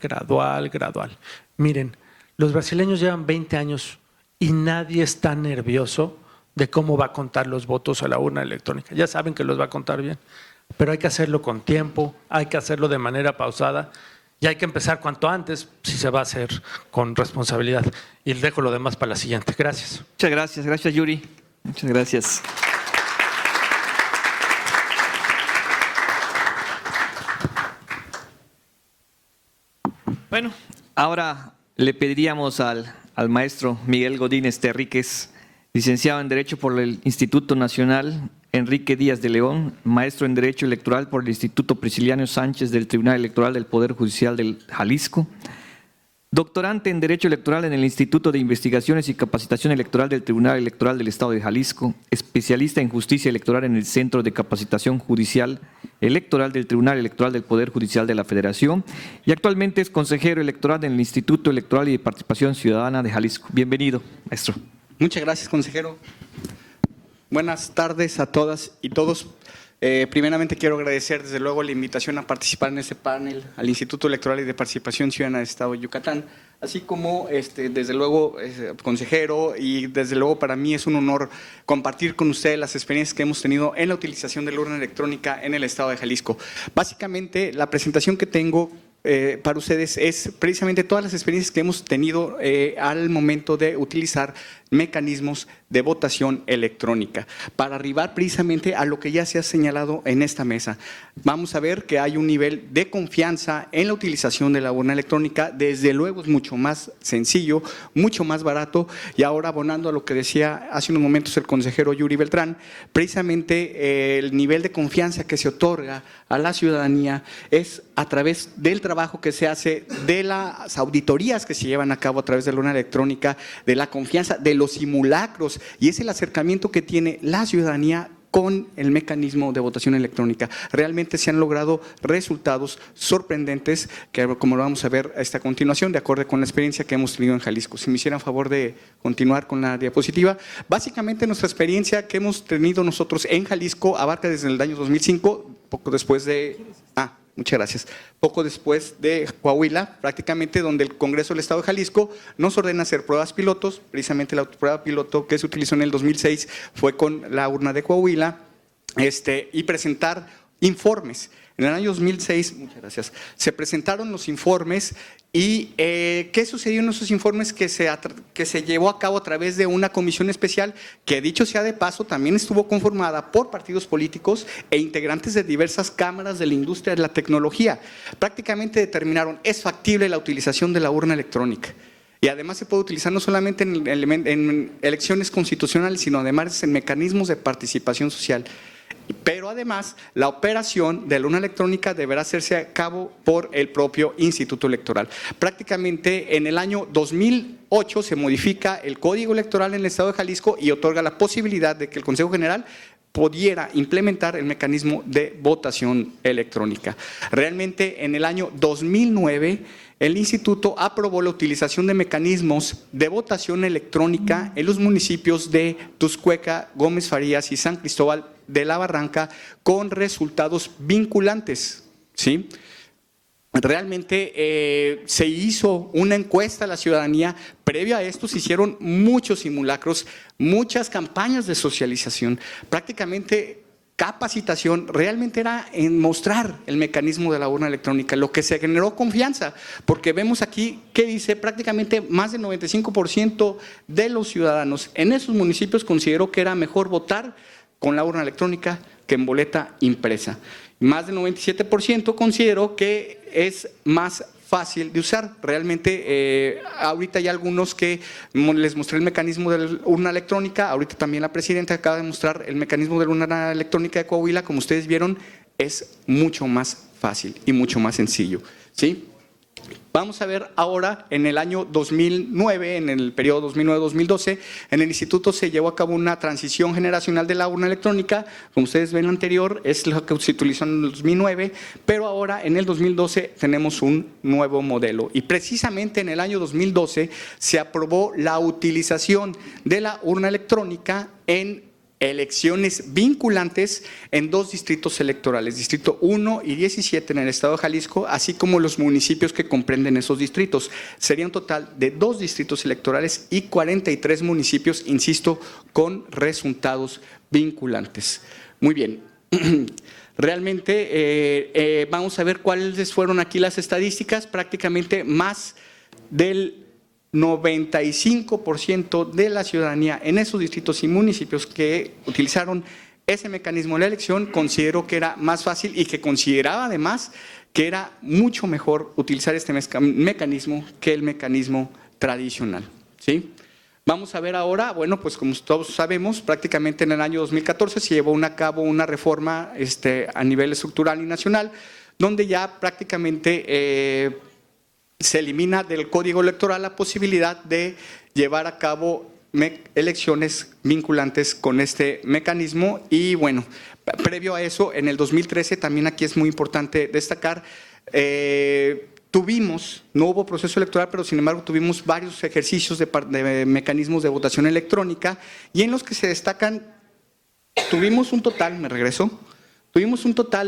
Miren, los brasileños llevan 20 años y nadie está nervioso de cómo va a contar los votos a la urna electrónica. Ya saben que los va a contar bien, pero hay que hacerlo con tiempo, hay que hacerlo de manera pausada y hay que empezar cuanto antes si se va a hacer con responsabilidad. Y dejo lo demás para la siguiente. Gracias. Muchas gracias. Gracias, Yuri. Muchas gracias. Bueno, ahora le pediríamos al maestro Miguel Godínez Terríquez, licenciado en Derecho por el Instituto Nacional Enrique Díaz de León, maestro en Derecho Electoral por el Instituto Prisciliano Sánchez del Tribunal Electoral del Poder Judicial del Jalisco, doctorante en Derecho Electoral en el Instituto de Investigaciones y Capacitación Electoral del Tribunal Electoral del Estado de Jalisco, especialista en Justicia Electoral en el Centro de Capacitación Judicial Electoral del Tribunal Electoral del Poder Judicial de la Federación y actualmente es consejero electoral en el Instituto Electoral y de Participación Ciudadana de Jalisco. Bienvenido, maestro. Muchas gracias, consejero. Buenas tardes a todas y todos. Primeramente quiero agradecer desde luego la invitación a participar en este panel al Instituto Electoral y de Participación Ciudadana del Estado de Yucatán, así como desde luego consejero, y desde luego para mí es un honor compartir con ustedes las experiencias que hemos tenido en la utilización de la urna electrónica en el Estado de Jalisco. Básicamente la presentación que tengo para ustedes es precisamente todas las experiencias que hemos tenido al momento de utilizar mecanismos de votación electrónica para arribar precisamente a lo que ya se ha señalado en esta mesa. Vamos a ver que hay un nivel de confianza en la utilización de la urna electrónica, desde luego es mucho más sencillo, mucho más barato, y ahora abonando a lo que decía hace unos momentos el consejero Yuri Beltrán, precisamente el nivel de confianza que se otorga a la ciudadanía es a través del trabajo que se hace, de las auditorías que se llevan a cabo a través de la urna electrónica, de la confianza, de los simulacros, y es el acercamiento que tiene la ciudadanía con el mecanismo de votación electrónica. Realmente se han logrado resultados sorprendentes que, como lo vamos a ver a continuación, de acuerdo con la experiencia que hemos tenido en Jalisco. Si me hicieran favor de continuar con la diapositiva. Básicamente nuestra experiencia que hemos tenido nosotros en Jalisco abarca desde el año 2005, poco después de… Muchas gracias. Poco después de Coahuila, prácticamente donde el Congreso del Estado de Jalisco nos ordena hacer pruebas pilotos. Precisamente la prueba piloto que se utilizó en el 2006 fue con la urna de Coahuila y presentar informes. En el año 2006, muchas gracias, se presentaron los informes y ¿qué sucedió en esos informes? Que se llevó a cabo a través de una comisión especial que, dicho sea de paso, también estuvo conformada por partidos políticos e integrantes de diversas cámaras de la industria de la tecnología. Prácticamente determinaron, es factible la utilización de la urna electrónica. Y además se puede utilizar no solamente en elecciones constitucionales, sino además en mecanismos de participación social. Pero además, la operación de la urna electrónica deberá hacerse a cabo por el propio Instituto Electoral. Prácticamente en el año 2008 se modifica el Código Electoral en el Estado de Jalisco y otorga la posibilidad de que el Consejo General pudiera implementar el mecanismo de votación electrónica. Realmente en el año 2009 el Instituto aprobó la utilización de mecanismos de votación electrónica en los municipios de Tuxcueca, Gómez Farías y San Cristóbal de la Barranca con resultados vinculantes, ¿sí? Realmente se hizo una encuesta a la ciudadanía. Previo a esto se hicieron muchos simulacros, muchas campañas de socialización, prácticamente capacitación. Realmente era en mostrar el mecanismo de la urna electrónica, lo que se generó confianza, porque vemos aquí que dice prácticamente más del 95% de los ciudadanos en esos municipios consideró que era mejor votar con la urna electrónica que en boleta impresa. Más del 97% consideró que es más fácil de usar. Realmente, ahorita hay algunos que les mostré el mecanismo de la urna electrónica, ahorita también la presidenta acaba de mostrar el mecanismo de la urna electrónica de Coahuila. Como ustedes vieron, es mucho más fácil y mucho más sencillo, ¿sí? Vamos a ver ahora, en el año 2009, en el periodo 2009-2012, en el instituto se llevó a cabo una transición generacional de la urna electrónica. Como ustedes ven, lo anterior es lo que se utilizó en el 2009, pero ahora en el 2012 tenemos un nuevo modelo. Y precisamente en el año 2012 se aprobó la utilización de la urna electrónica en elecciones vinculantes en 2 distritos electorales, Distrito 1 y 17 en el estado de Jalisco, así como los municipios que comprenden esos distritos. Sería un total de 2 distritos electorales y 43 municipios, insisto, con resultados vinculantes. Muy bien. Realmente vamos a ver cuáles fueron aquí las estadísticas. Prácticamente más del 95% de la ciudadanía en esos distritos y municipios que utilizaron ese mecanismo de la elección consideró que era más fácil y que consideraba además que era mucho mejor utilizar este mecanismo que el mecanismo tradicional, ¿sí? Vamos a ver ahora, bueno, pues como todos sabemos, prácticamente en el año 2014 se llevó a cabo una reforma a nivel estructural y nacional, donde ya prácticamente se elimina del Código Electoral la posibilidad de llevar a cabo elecciones vinculantes con este mecanismo. Y bueno, previo a eso, en el 2013, también aquí es muy importante destacar, no hubo proceso electoral, pero sin embargo tuvimos varios ejercicios de mecanismos de votación electrónica, y en los que se destacan, tuvimos un total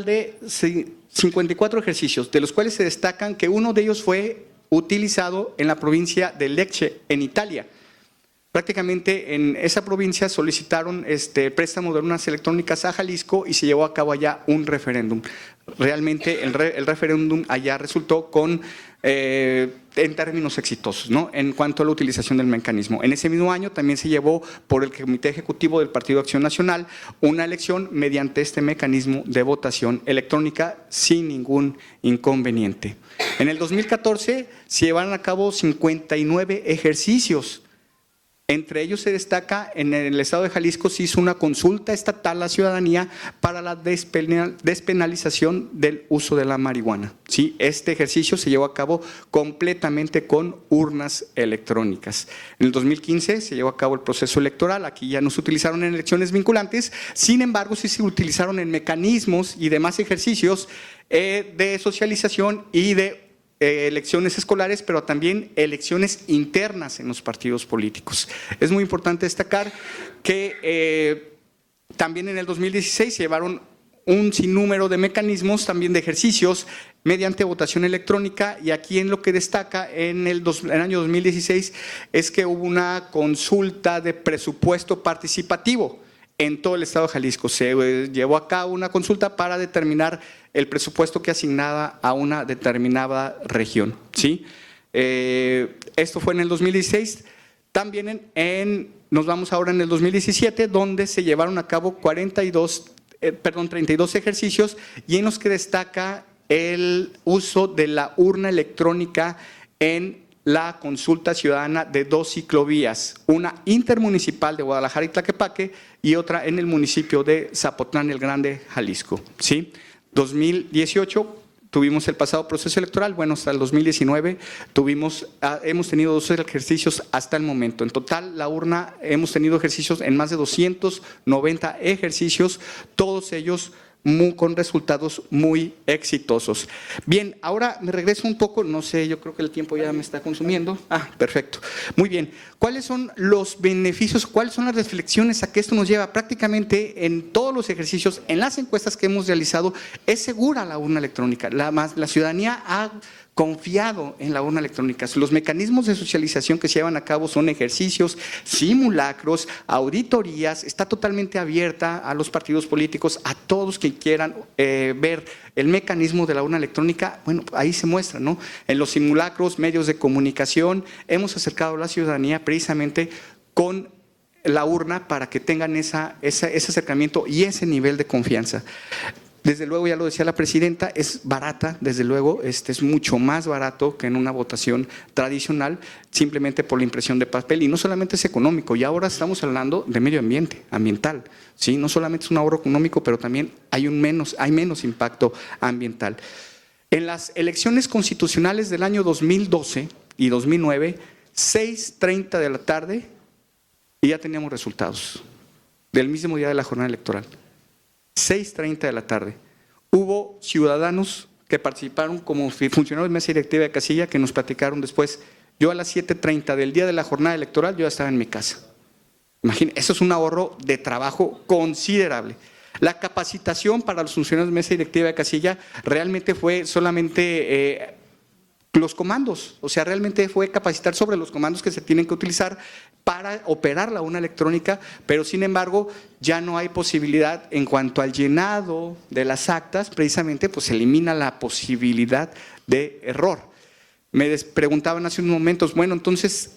de 54 ejercicios, de los cuales se destacan que uno de ellos fue utilizado en la provincia de Lecce, en Italia. Prácticamente en esa provincia solicitaron préstamo de urnas electrónicas a Jalisco y se llevó a cabo allá un referéndum. Realmente el referéndum allá resultó en términos exitosos, ¿no?, en cuanto a la utilización del mecanismo. En ese mismo año también se llevó por el Comité Ejecutivo del Partido Acción Nacional una elección mediante este mecanismo de votación electrónica sin ningún inconveniente. En el 2014 se llevaron a cabo 59 ejercicios. Entre ellos se destaca, en el estado de Jalisco se hizo una consulta estatal a la ciudadanía para la despenalización del uso de la marihuana. ¿Sí? Este ejercicio se llevó a cabo completamente con urnas electrónicas. En el 2015 se llevó a cabo el proceso electoral, aquí ya no se utilizaron en elecciones vinculantes, sin embargo sí se utilizaron en mecanismos y demás ejercicios de socialización y de elecciones escolares, pero también elecciones internas en los partidos políticos. Es muy importante destacar que también en el 2016 se llevaron un sinnúmero de mecanismos, también de ejercicios, mediante votación electrónica, y aquí en lo que destaca en el año 2016 es que hubo una consulta de presupuesto participativo en todo el estado de Jalisco. Se llevó a cabo una consulta para determinar el presupuesto que asignaba a una determinada región, ¿sí? Esto fue en el 2016. También nos vamos ahora en el 2017, donde se llevaron a cabo 32 ejercicios, y en los que destaca el uso de la urna electrónica en la consulta ciudadana de 2 ciclovías, una intermunicipal de Guadalajara y Tlaquepaque y otra en el municipio de Zapotlán el Grande, Jalisco, ¿sí? 2018 tuvimos el pasado proceso electoral, bueno, hasta el 2019 hemos tenido 2 ejercicios hasta el momento. En total, la urna hemos tenido ejercicios en más de 290 ejercicios, todos ellos con resultados muy exitosos. Bien, ahora me regreso un poco, no sé, yo creo que el tiempo ya me está consumiendo. Perfecto. Muy bien. ¿Cuáles son los beneficios, cuáles son las reflexiones a que esto nos lleva? Prácticamente en todos los ejercicios, en las encuestas que hemos realizado, es segura la urna electrónica. La ciudadanía ha confiado en la urna electrónica. Los mecanismos de socialización que se llevan a cabo son ejercicios, simulacros, auditorías, está totalmente abierta a los partidos políticos, a todos que quieran ver el mecanismo de la urna electrónica. Bueno, ahí se muestra, ¿no? En los simulacros, medios de comunicación, hemos acercado a la ciudadanía precisamente con la urna para que tengan ese acercamiento y ese nivel de confianza. Desde luego, ya lo decía la presidenta, es barata, desde luego, es mucho más barato que en una votación tradicional, simplemente por la impresión de papel. Y no solamente es económico, y ahora estamos hablando de medio ambiente, ambiental. ¿Sí? No solamente es un ahorro económico, pero también hay menos impacto ambiental. En las elecciones constitucionales del año 2012 y 2009, 6:30 de la tarde, y ya teníamos resultados, del mismo día de la jornada electoral. 6:30 de la tarde. Hubo ciudadanos que participaron como funcionarios de mesa directiva de casilla que nos platicaron después. Yo a las 7:30 del día de la jornada electoral, yo ya estaba en mi casa. Imagínense, eso es un ahorro de trabajo considerable. La capacitación para los funcionarios de mesa directiva de casilla realmente fue solamente los comandos, o sea, realmente fue capacitar sobre los comandos que se tienen que utilizar para operar la urna electrónica, pero sin embargo ya no hay posibilidad en cuanto al llenado de las actas, precisamente pues se elimina la posibilidad de error. Me preguntaban hace unos momentos, bueno, entonces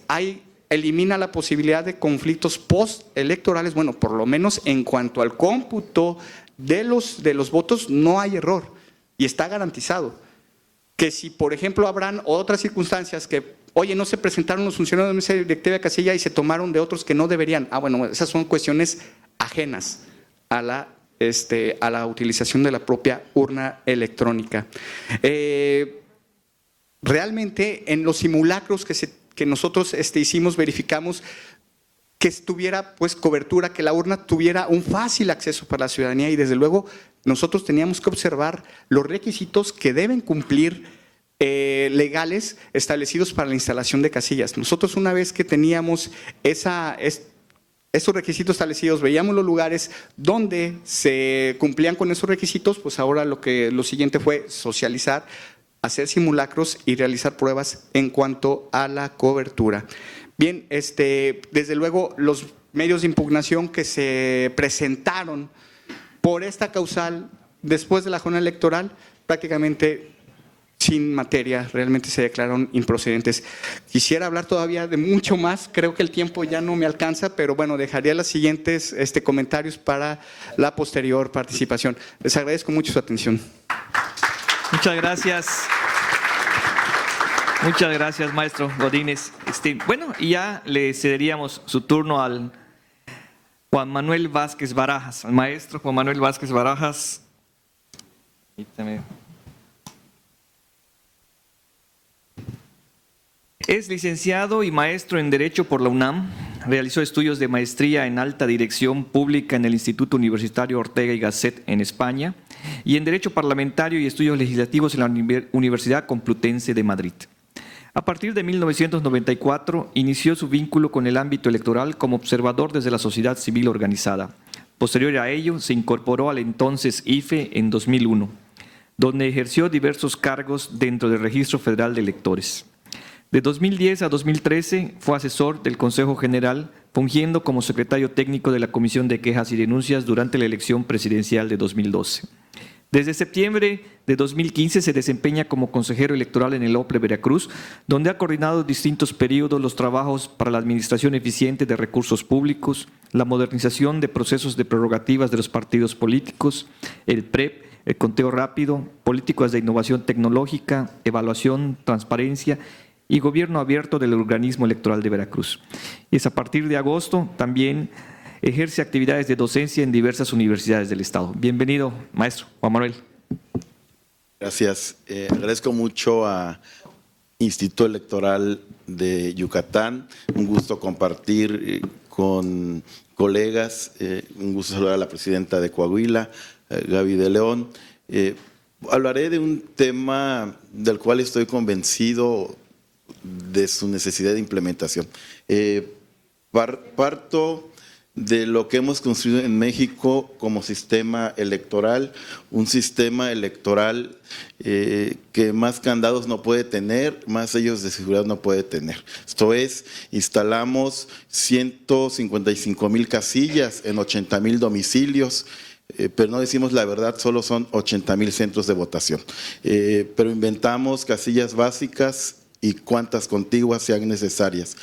elimina la posibilidad de conflictos postelectorales. Bueno, por lo menos en cuanto al cómputo de los votos no hay error y está garantizado. Que si, por ejemplo, habrán otras circunstancias que, oye, no se presentaron los funcionarios de mesa directiva de casilla y se tomaron de otros que no deberían. Bueno, esas son cuestiones ajenas a la utilización de la propia urna electrónica. Realmente, en los simulacros que nosotros hicimos, verificamos que estuviera pues cobertura, que la urna tuviera un fácil acceso para la ciudadanía, y desde luego nosotros teníamos que observar los requisitos que deben cumplir legales establecidos para la instalación de casillas. Nosotros, una vez que teníamos esos requisitos establecidos, veíamos los lugares donde se cumplían con esos requisitos, pues ahora lo siguiente fue socializar, hacer simulacros y realizar pruebas en cuanto a la cobertura. Bien, desde luego los medios de impugnación que se presentaron por esta causal después de la jornada electoral, prácticamente sin materia, realmente se declararon improcedentes. Quisiera hablar todavía de mucho más, creo que el tiempo ya no me alcanza, pero bueno, dejaría los siguientes comentarios para la posterior participación. Les agradezco mucho su atención. Muchas gracias. Muchas gracias, maestro Godínez. Bueno, y ya le cederíamos su turno al Juan Manuel Vázquez Barajas, al maestro Juan Manuel Vázquez Barajas. Es licenciado y maestro en Derecho por la UNAM. Realizó estudios de maestría en Alta Dirección Pública en el Instituto Universitario Ortega y Gasset en España y en Derecho Parlamentario y Estudios Legislativos en la Universidad Complutense de Madrid. A partir de 1994, inició su vínculo con el ámbito electoral como observador desde la sociedad civil organizada. Posterior a ello, se incorporó al entonces IFE en 2001, donde ejerció diversos cargos dentro del Registro Federal de Electores. De 2010 a 2013 fue asesor del Consejo General, fungiendo como secretario técnico de la Comisión de Quejas y Denuncias durante la elección presidencial de 2012. Desde septiembre de 2015 se desempeña como consejero electoral en el OPLE Veracruz, donde ha coordinado distintos periodos los trabajos para la administración eficiente de recursos públicos, la modernización de procesos de prerrogativas de los partidos políticos, el PREP, el conteo rápido, políticas de innovación tecnológica, evaluación, transparencia y gobierno abierto del organismo electoral de Veracruz. Y es a partir de agosto también ejerce actividades de docencia en diversas universidades del Estado. Bienvenido, maestro Juan Manuel. Gracias. Agradezco mucho a Instituto Electoral de Yucatán. Un gusto compartir con colegas. Un gusto saludar a la presidenta de Coahuila, Gaby de León. Hablaré de un tema del cual estoy convencido de su necesidad de implementación. Parto de lo que hemos construido en México como sistema electoral, un sistema electoral que más candados no puede tener, más sellos de seguridad no puede tener. Esto es, instalamos 155,000 casillas en 80,000 domicilios, pero no decimos la verdad, solo son 80,000 centros de votación. Pero inventamos casillas básicas y cuantas contiguas sean necesarias.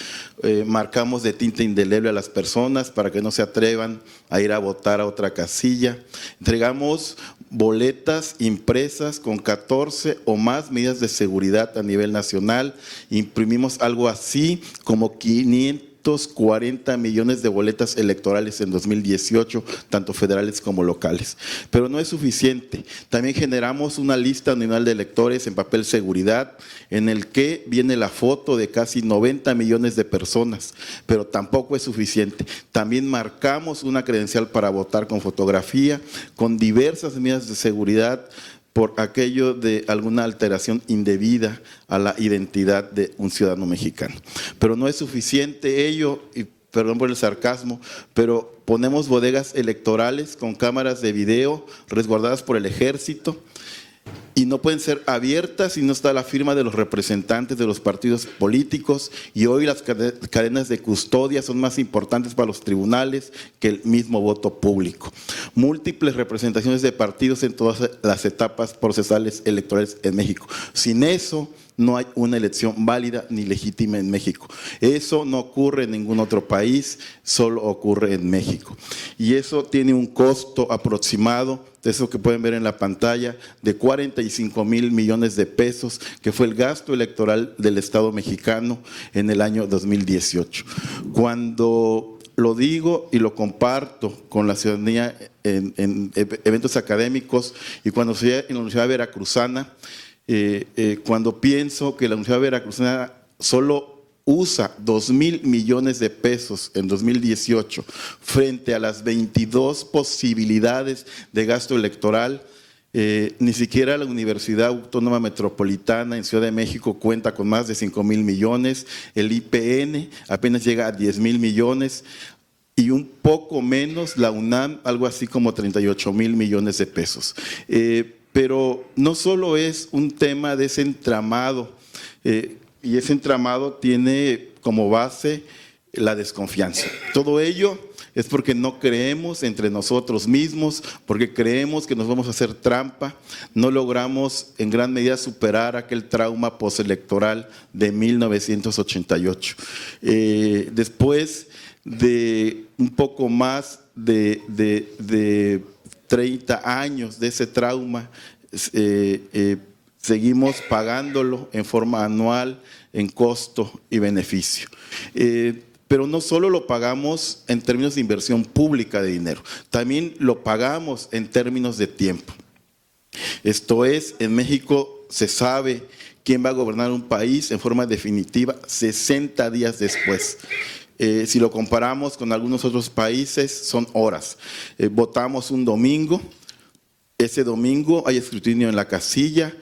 Marcamos de tinta indeleble a las personas para que no se atrevan a ir a votar a otra casilla. Entregamos boletas impresas con 14 o más medidas de seguridad a nivel nacional. Imprimimos algo así como 540 millones de boletas electorales en 2018, tanto federales como locales. Pero no es suficiente. También generamos una lista anual de electores en papel seguridad, en el que viene la foto de casi 90 millones de personas, pero tampoco es suficiente. También marcamos una credencial para votar con fotografía, con diversas medidas de seguridad, por aquello de alguna alteración indebida a la identidad de un ciudadano mexicano. Pero no es suficiente ello, y perdón por el sarcasmo, pero ponemos bodegas electorales con cámaras de video resguardadas por el ejército, y no pueden ser abiertas si no está la firma de los representantes de los partidos políticos, y hoy las cadenas de custodia son más importantes para los tribunales que el mismo voto público. Múltiples representaciones de partidos en todas las etapas procesales electorales en México. Sin eso no hay una elección válida ni legítima en México. Eso no ocurre en ningún otro país, solo ocurre en México. Y eso tiene un costo aproximado, de eso que pueden ver en la pantalla, de 45,000 millones de pesos, que fue el gasto electoral del Estado mexicano en el año 2018. Cuando lo digo y lo comparto con la ciudadanía en eventos académicos, y cuando estoy en la Universidad Veracruzana, cuando pienso que la Universidad Veracruzana solo usa 2,000 millones de pesos en 2018 frente a las 22 posibilidades de gasto electoral, ni siquiera la Universidad Autónoma Metropolitana en Ciudad de México cuenta con más de 5,000 millones, el IPN apenas llega a 10,000 millones, y un poco menos la UNAM, algo así como 38,000 millones de pesos. Pero no solo es un tema de ese entramado, y ese entramado tiene como base la desconfianza. Todo ello es porque no creemos entre nosotros mismos, porque creemos que nos vamos a hacer trampa, no logramos en gran medida superar aquel trauma postelectoral de 1988. Después de un poco más de 30 años de ese trauma, seguimos pagándolo en forma anual, en costo y beneficio. Pero no solo lo pagamos en términos de inversión pública de dinero, también lo pagamos en términos de tiempo. Esto es, en México se sabe quién va a gobernar un país en forma definitiva 60 días después. Si lo comparamos con algunos otros países, son horas. Votamos un domingo, ese domingo hay escrutinio en la casilla.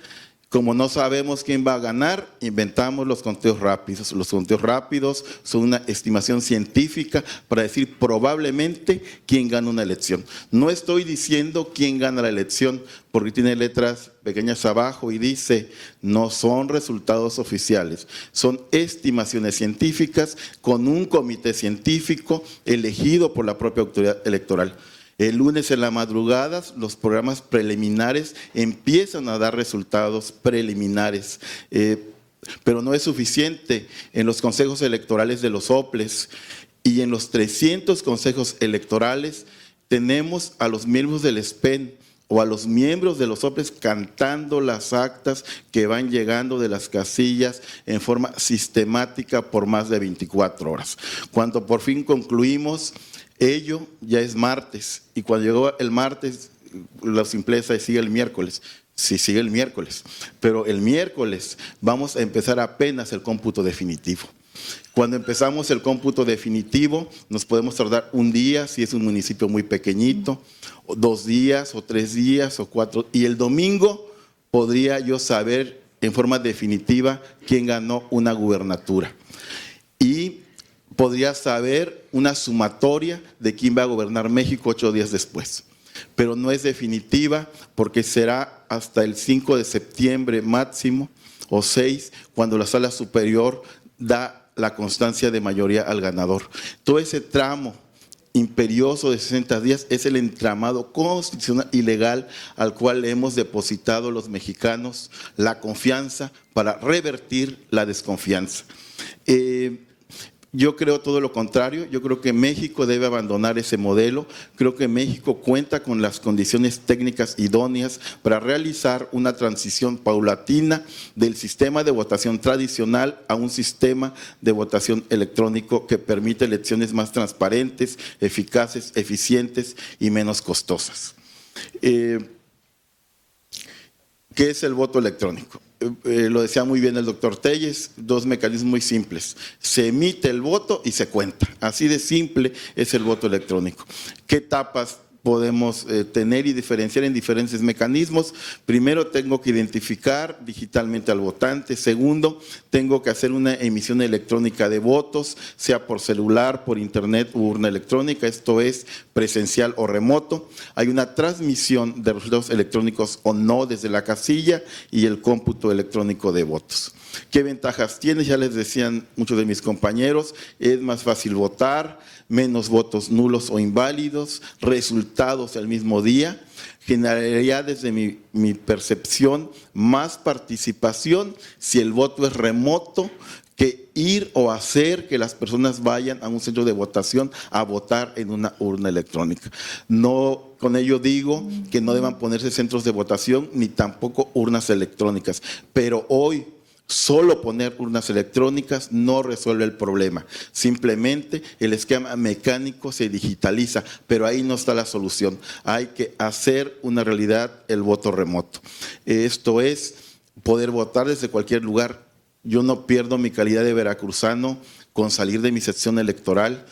Como no sabemos quién va a ganar, inventamos los conteos rápidos. Los conteos rápidos son una estimación científica para decir probablemente quién gana una elección. No estoy diciendo quién gana la elección, porque tiene letras pequeñas abajo y dice, no son resultados oficiales, son estimaciones científicas con un comité científico elegido por la propia autoridad electoral. El lunes en la madrugada, los programas preliminares empiezan a dar resultados preliminares, pero no es suficiente. En los consejos electorales de los OPLES y en los 300 consejos electorales tenemos a los miembros del SPEN o a los miembros de los OPLES cantando las actas que van llegando de las casillas en forma sistemática por más de 24 horas. Cuando por fin concluimos, ello ya es martes, y cuando llegó el martes, la simpleza sigue el miércoles. Sí, sigue el miércoles, pero el miércoles vamos a empezar apenas el cómputo definitivo. Cuando empezamos el cómputo definitivo, nos podemos tardar un día, si es un municipio muy pequeñito, o 2 días, o 3 días, o 4, y el domingo podría yo saber en forma definitiva quién ganó una gubernatura. Y podría saber una sumatoria de quién va a gobernar México 8 días después. Pero no es definitiva porque será hasta el 5 de septiembre máximo o 6, cuando la Sala Superior da la constancia de mayoría al ganador. Todo ese tramo imperioso de 60 días es el entramado constitucional y legal al cual le hemos depositado los mexicanos la confianza para revertir la desconfianza. Yo creo todo lo contrario, yo creo que México debe abandonar ese modelo, creo que México cuenta con las condiciones técnicas idóneas para realizar una transición paulatina del sistema de votación tradicional a un sistema de votación electrónico que permite elecciones más transparentes, eficaces, eficientes y menos costosas. ¿Qué es el voto electrónico? Lo decía muy bien el doctor Telles, dos mecanismos muy simples. Se emite el voto y se cuenta. Así de simple es el voto electrónico. ¿Qué etapas podemos tener y diferenciar en diferentes mecanismos? Primero, tengo que identificar digitalmente al votante. Segundo, tengo que hacer una emisión electrónica de votos, sea por celular, por internet u urna electrónica, esto es presencial o remoto. Hay una transmisión de resultados electrónicos o no desde la casilla y el cómputo electrónico de votos. ¿Qué ventajas tiene? Ya les decían muchos de mis compañeros, es más fácil votar, menos votos nulos o inválidos, resultados el mismo día, generaría desde mi percepción más participación si el voto es remoto que ir o hacer que las personas vayan a un centro de votación a votar en una urna electrónica. No con ello digo que no deban ponerse centros de votación ni tampoco urnas electrónicas, pero hoy solo poner urnas electrónicas no resuelve el problema. Simplemente el esquema mecánico se digitaliza, pero ahí no está la solución. Hay que hacer una realidad el voto remoto. Esto es poder votar desde cualquier lugar. Yo no pierdo mi calidad de veracruzano con salir de mi sección electoral.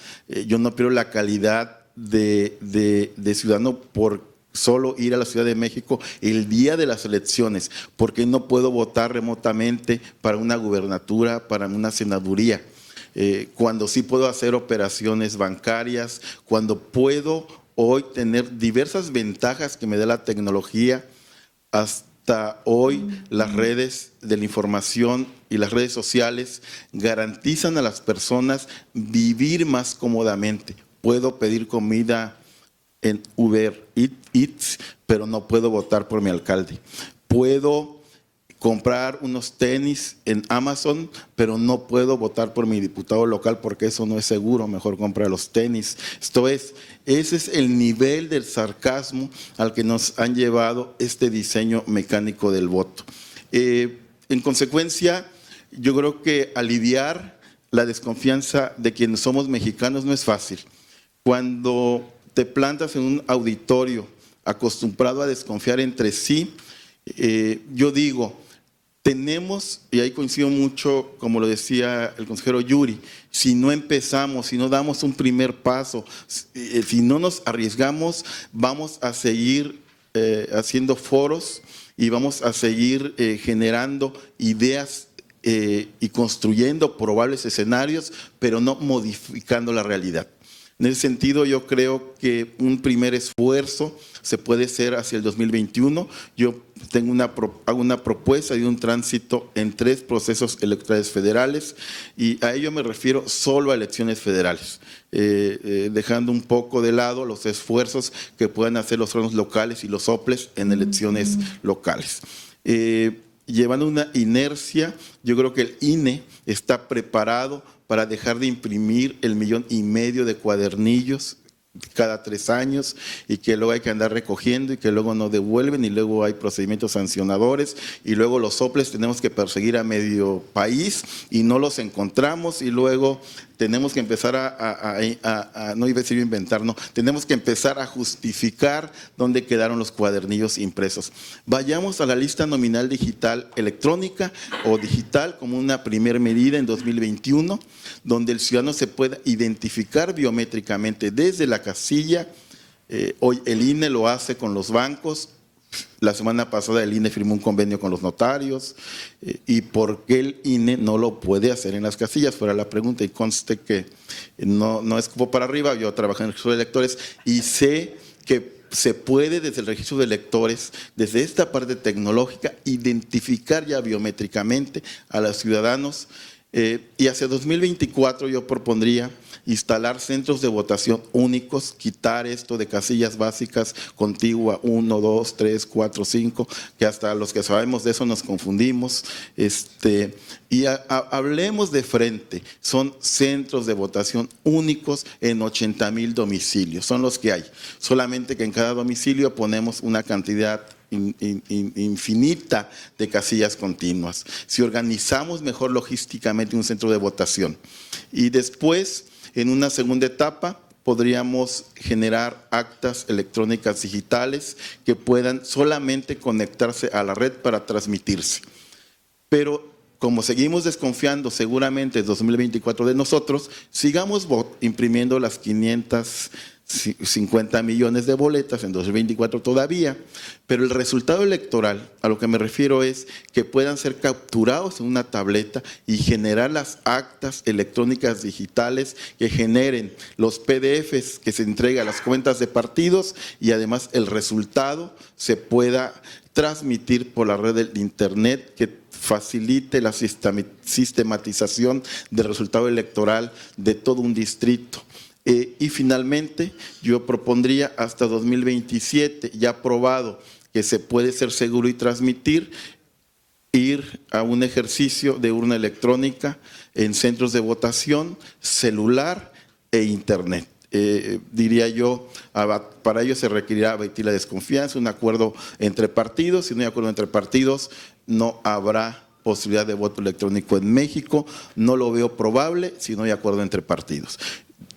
Yo no pierdo la calidad de ciudadano por solo ir a la Ciudad de México el día de las elecciones, porque no puedo votar remotamente para una gubernatura, para una senaduría, cuando sí puedo hacer operaciones bancarias, cuando puedo hoy tener diversas ventajas que me da la tecnología. Hasta hoy las redes de la información y las redes sociales garantizan a las personas vivir más cómodamente. Puedo pedir comida en Uber Eats, pero no puedo votar por mi alcalde. Puedo comprar unos tenis en Amazon, pero no puedo votar por mi diputado local porque eso no es seguro, mejor comprar los tenis. Esto es, ese es el nivel del sarcasmo al que nos han llevado este diseño mecánico del voto. En consecuencia, yo creo que aliviar la desconfianza de quienes somos mexicanos no es fácil. Cuando te plantas en un auditorio acostumbrado a desconfiar entre sí, yo digo, tenemos, y ahí coincido mucho, como lo decía el consejero Yuri, si no empezamos, si no damos un primer paso, si no nos arriesgamos, vamos a seguir haciendo foros y vamos a seguir generando ideas y construyendo probables escenarios, pero no modificando la realidad. En ese sentido, yo creo que un primer esfuerzo se puede hacer hacia el 2021. Yo hago una propuesta de un tránsito en 3 procesos electorales federales y a ello me refiero solo a elecciones federales, dejando un poco de lado los esfuerzos que puedan hacer los órganos locales y los soples en elecciones locales. Llevando una inercia, yo creo que el INE está preparado para dejar de imprimir 1,5 millones de cuadernillos cada 3 años y que luego hay que andar recogiendo y que luego no devuelven y luego hay procedimientos sancionadores y luego los soples tenemos que perseguir a medio país y no los encontramos y luego tenemos que empezar no iba a decir inventar, no, tenemos que empezar a justificar dónde quedaron los cuadernillos impresos. Vayamos a la lista nominal digital electrónica o digital como una primera medida en 2021, donde el ciudadano se pueda identificar biométricamente desde la casilla. Hoy el INE lo hace con los bancos. La semana pasada el INE firmó un convenio con los notarios y ¿por qué el INE no lo puede hacer en las casillas? Fuera la pregunta y conste que no escupo para arriba, yo trabajo en el registro de electores y sé que se puede desde el registro de electores, desde esta parte tecnológica, identificar ya biométricamente a los ciudadanos Y hacia 2024 yo propondría instalar centros de votación únicos, quitar esto de casillas básicas, contigua 1, 2, 3, 4, 5, que hasta los que sabemos de eso nos confundimos. Y hablemos de frente, son centros de votación únicos en 80,000 domicilios, son los que hay. Solamente que en cada domicilio ponemos una cantidad infinita de casillas continuas. Si organizamos mejor logísticamente un centro de votación y después, en una segunda etapa, podríamos generar actas electrónicas digitales que puedan solamente conectarse a la red para transmitirse. Pero como seguimos desconfiando seguramente en 2024 de nosotros, sigamos imprimiendo las 550 millones de boletas en 2024 todavía, pero el resultado electoral, a lo que me refiero es que puedan ser capturados en una tableta y generar las actas electrónicas digitales que generen los PDFs que se entregan a las cuentas de partidos y además el resultado se pueda transmitir por la red del internet que facilite la sistematización del resultado electoral de todo un distrito. Y finalmente, yo propondría hasta 2027, ya probado que se puede ser seguro y transmitir, ir a un ejercicio de urna electrónica en centros de votación, celular e internet. Diría yo, para ello se requerirá abatir la desconfianza, un acuerdo entre partidos. Si no hay acuerdo entre partidos, no habrá posibilidad de voto electrónico en México. No lo veo probable si no hay acuerdo entre partidos.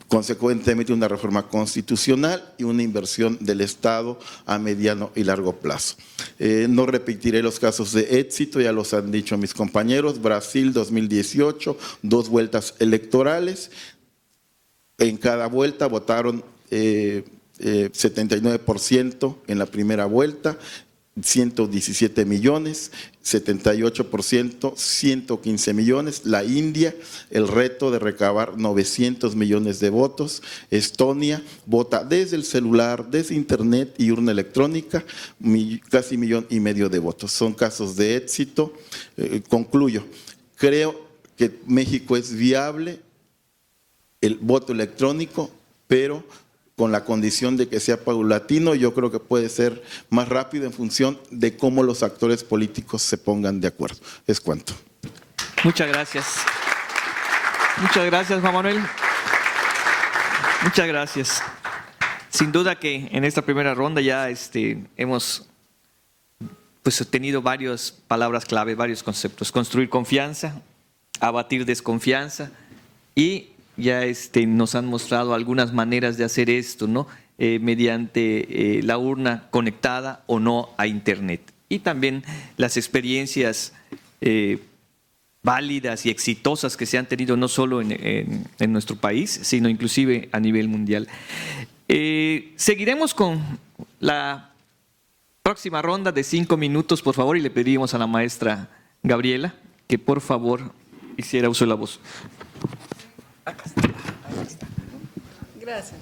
Consecuentemente, una reforma constitucional y una inversión del Estado a mediano y largo plazo. No repetiré los casos de éxito, ya los han dicho mis compañeros. Brasil 2018, 2 vueltas electorales. En cada vuelta votaron 79% en la primera vuelta, 117 millones, 78%, 115 millones. La India, el reto de recabar 900 millones de votos. Estonia vota desde el celular, desde internet y urna electrónica, casi 1,5 millones de votos. Son casos de éxito. Concluyo, creo que México es viable el voto electrónico, pero con la condición de que sea paulatino. Yo creo que puede ser más rápido en función de cómo los actores políticos se pongan de acuerdo. Es cuanto. Muchas gracias. Muchas gracias, Juan Manuel. Muchas gracias. Sin duda que en esta primera ronda ya hemos tenido varias palabras clave, varios conceptos. Construir confianza, abatir desconfianza y ya nos han mostrado algunas maneras de hacer esto, ¿no? Mediante la urna conectada o no a Internet. Y también las experiencias válidas y exitosas que se han tenido no solo en nuestro país, sino inclusive a nivel mundial. Seguiremos con la próxima ronda de 5 minutos, por favor, y le pediríamos a la maestra Gabriela que por favor hiciera uso de la voz. Gracias.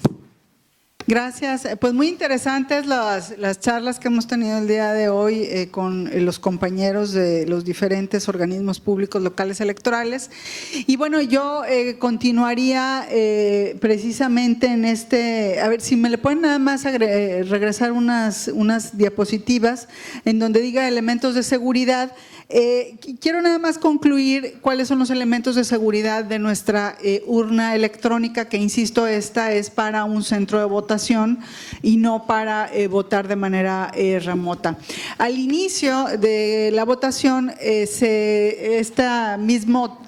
Gracias. Pues muy interesantes las charlas que hemos tenido el día de hoy con los compañeros de los diferentes organismos públicos locales electorales. Y bueno, yo continuaría precisamente en a ver si me le pueden nada más regresar unas diapositivas en donde diga elementos de seguridad. Quiero nada más concluir cuáles son los elementos de seguridad de nuestra urna electrónica, que insisto, esta es para un centro de votación y no para votar de manera remota. Al inicio de la votación, este mismo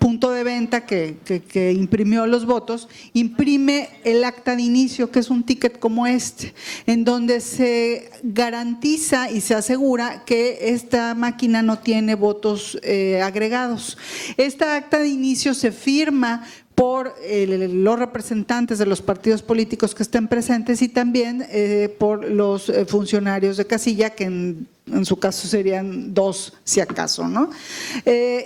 punto de venta que imprimió los votos, imprime el acta de inicio, que es un ticket como en donde se garantiza y se asegura que esta máquina no tiene votos agregados. Esta acta de inicio se firma por los representantes de los partidos políticos que estén presentes y también por los funcionarios de casilla que en en su caso serían 2 si acaso, ¿no?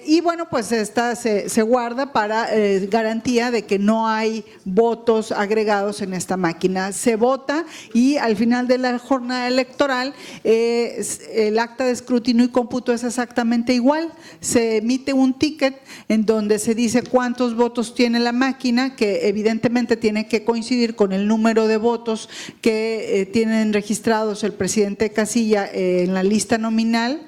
Y bueno, pues esta se guarda para garantía de que no hay votos agregados en esta máquina. Se vota y al final de la jornada electoral el acta de escrutinio y cómputo es exactamente igual. Se emite un ticket en donde se dice cuántos votos tiene la máquina, que evidentemente tiene que coincidir con el número de votos que tienen registrados el presidente de casilla en la lista nominal,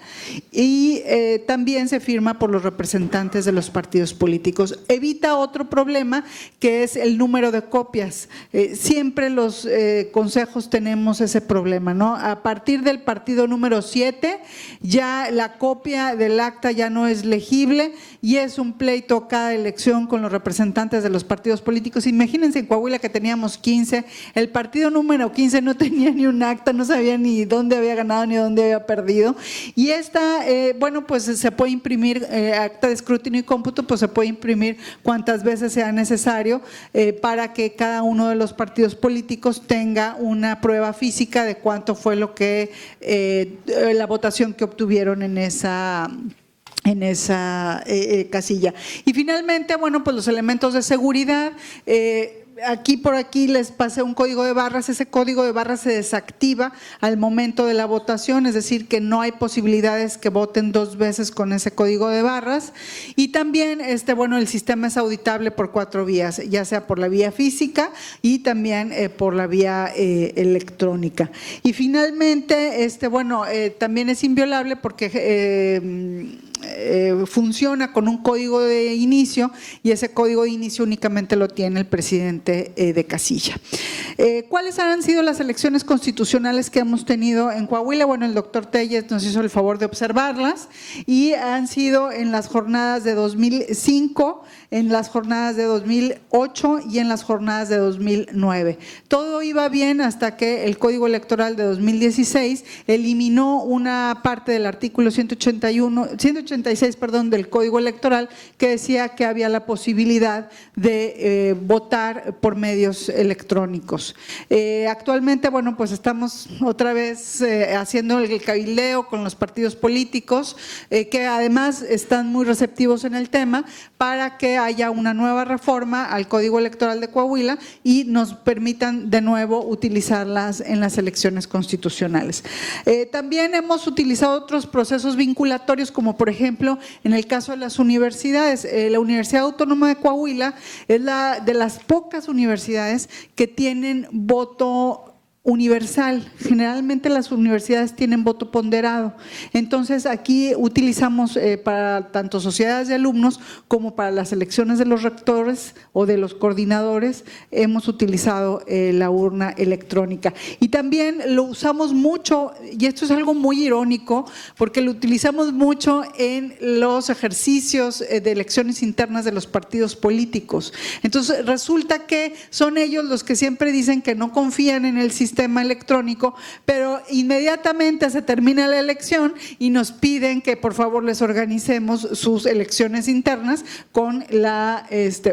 y también se firma por los representantes de los partidos políticos. Evita otro problema, que es el número de copias. Siempre los consejos tenemos ese problema, ¿no? A partir del partido número 7 ya la copia del acta ya no es legible y es un pleito cada elección con los representantes de los partidos políticos. Imagínense en Coahuila que teníamos 15, el partido número 15 no tenía ni un acta, no sabía ni dónde había ganado ni dónde había perdido, y bueno, pues se puede imprimir acta de escrutinio y cómputo, pues se puede imprimir cuantas veces sea necesario para que cada uno de los partidos políticos tenga una prueba física de cuánto fue lo que la votación que obtuvieron en esa casilla. Y finalmente, bueno, pues los elementos de seguridad. Aquí por aquí les pasé un código de barras. Ese código de barras se desactiva al momento de la votación, es decir, que no hay posibilidades que voten 2 veces con ese código de barras. Y también, bueno, el sistema es auditable por 4 vías, ya sea por la vía física y también por la vía electrónica. Y finalmente, bueno, también es inviolable porque funciona con un código de inicio, y ese código de inicio únicamente lo tiene el presidente de casilla. ¿Cuáles han sido las elecciones constitucionales que hemos tenido en Coahuila? Bueno, el doctor Telles nos hizo el favor de observarlas, y han sido en las jornadas de 2005, en las jornadas de 2008 y en las jornadas de 2009. Todo iba bien hasta que el Código Electoral de 2016 eliminó una parte del artículo 186 del Código Electoral que decía que había la posibilidad de votar por medios electrónicos. Actualmente, bueno, pues estamos otra vez haciendo el cabildeo con los partidos políticos, que además están muy receptivos en el tema, para que haya una nueva reforma al Código Electoral de Coahuila y nos permitan de nuevo utilizarlas en las elecciones constitucionales. También hemos utilizado otros procesos vinculatorios, como por ejemplo en el caso de las universidades. La Universidad Autónoma de Coahuila es la de las pocas universidades que tienen voto universal. Generalmente las universidades tienen voto ponderado. Entonces aquí utilizamos para tanto sociedades de alumnos como para las elecciones de los rectores o de los coordinadores, hemos utilizado la urna electrónica. Y también lo usamos mucho, y esto es algo muy irónico, porque lo utilizamos mucho en los ejercicios de elecciones internas de los partidos políticos. Entonces resulta que son ellos los que siempre dicen que no confían en el sistema electrónico, pero inmediatamente se termina la elección y nos piden que por favor les organicemos sus elecciones internas con la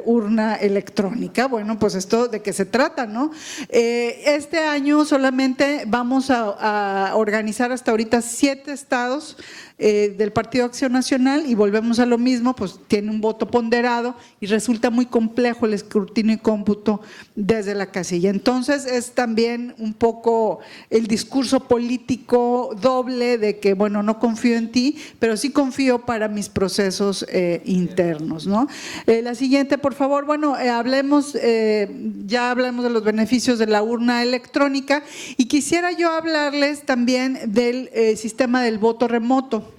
urna electrónica. Bueno, pues esto de qué se trata, ¿no? Este año solamente vamos a organizar hasta ahorita 7 estados del Partido Acción Nacional, y volvemos a lo mismo, pues tiene un voto ponderado y resulta muy complejo el escrutinio y cómputo desde la casilla. Entonces es también un poco el discurso político doble de que, bueno, no confío en ti, pero sí confío para mis procesos internos, ¿no? La siguiente, por favor. Bueno, ya hablamos de los beneficios de la urna electrónica, y quisiera yo hablarles también del sistema del voto remoto.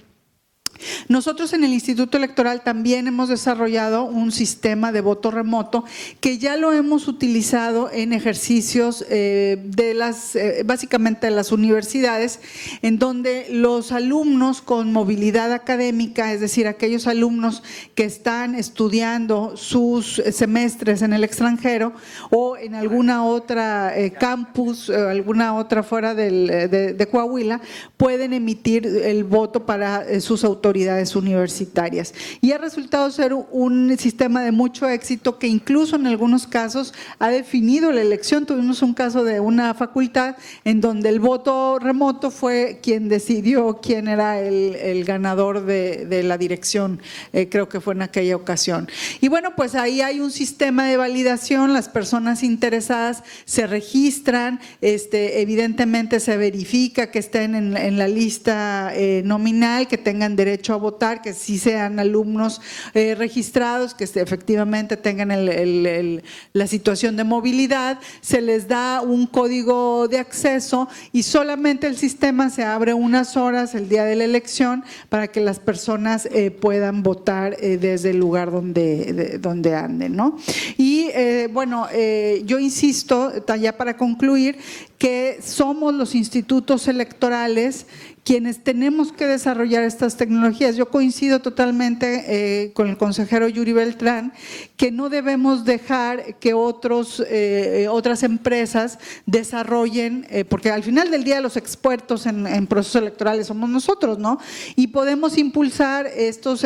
Nosotros en el Instituto Electoral también hemos desarrollado un sistema de voto remoto que ya lo hemos utilizado en ejercicios básicamente de las universidades, en donde los alumnos con movilidad académica, es decir, aquellos alumnos que están estudiando sus semestres en el extranjero o en alguna otra campus, alguna otra fuera de Coahuila, pueden emitir el voto para sus autoridades autoridades universitarias. Y ha resultado ser un sistema de mucho éxito que incluso en algunos casos ha definido la elección. Tuvimos un caso de una facultad en donde el voto remoto fue quien decidió quién era el ganador de la dirección, creo que fue en aquella ocasión. Y bueno, pues ahí hay un sistema de validación, las personas interesadas se registran, evidentemente se verifica que estén en la lista nominal, que tengan derecho a votar, que sí sean alumnos registrados, que efectivamente tengan la situación de movilidad, se les da un código de acceso y solamente el sistema se abre unas horas el día de la elección para que las personas puedan votar desde el lugar donde anden, ¿no? Y bueno, yo insisto, ya para concluir, que somos los institutos electorales quienes tenemos que desarrollar estas tecnologías. Yo coincido totalmente con el consejero Yuri Beltrán que no debemos dejar que otras empresas desarrollen, porque al final del día los expertos en procesos electorales somos nosotros, ¿no? Y podemos impulsar estos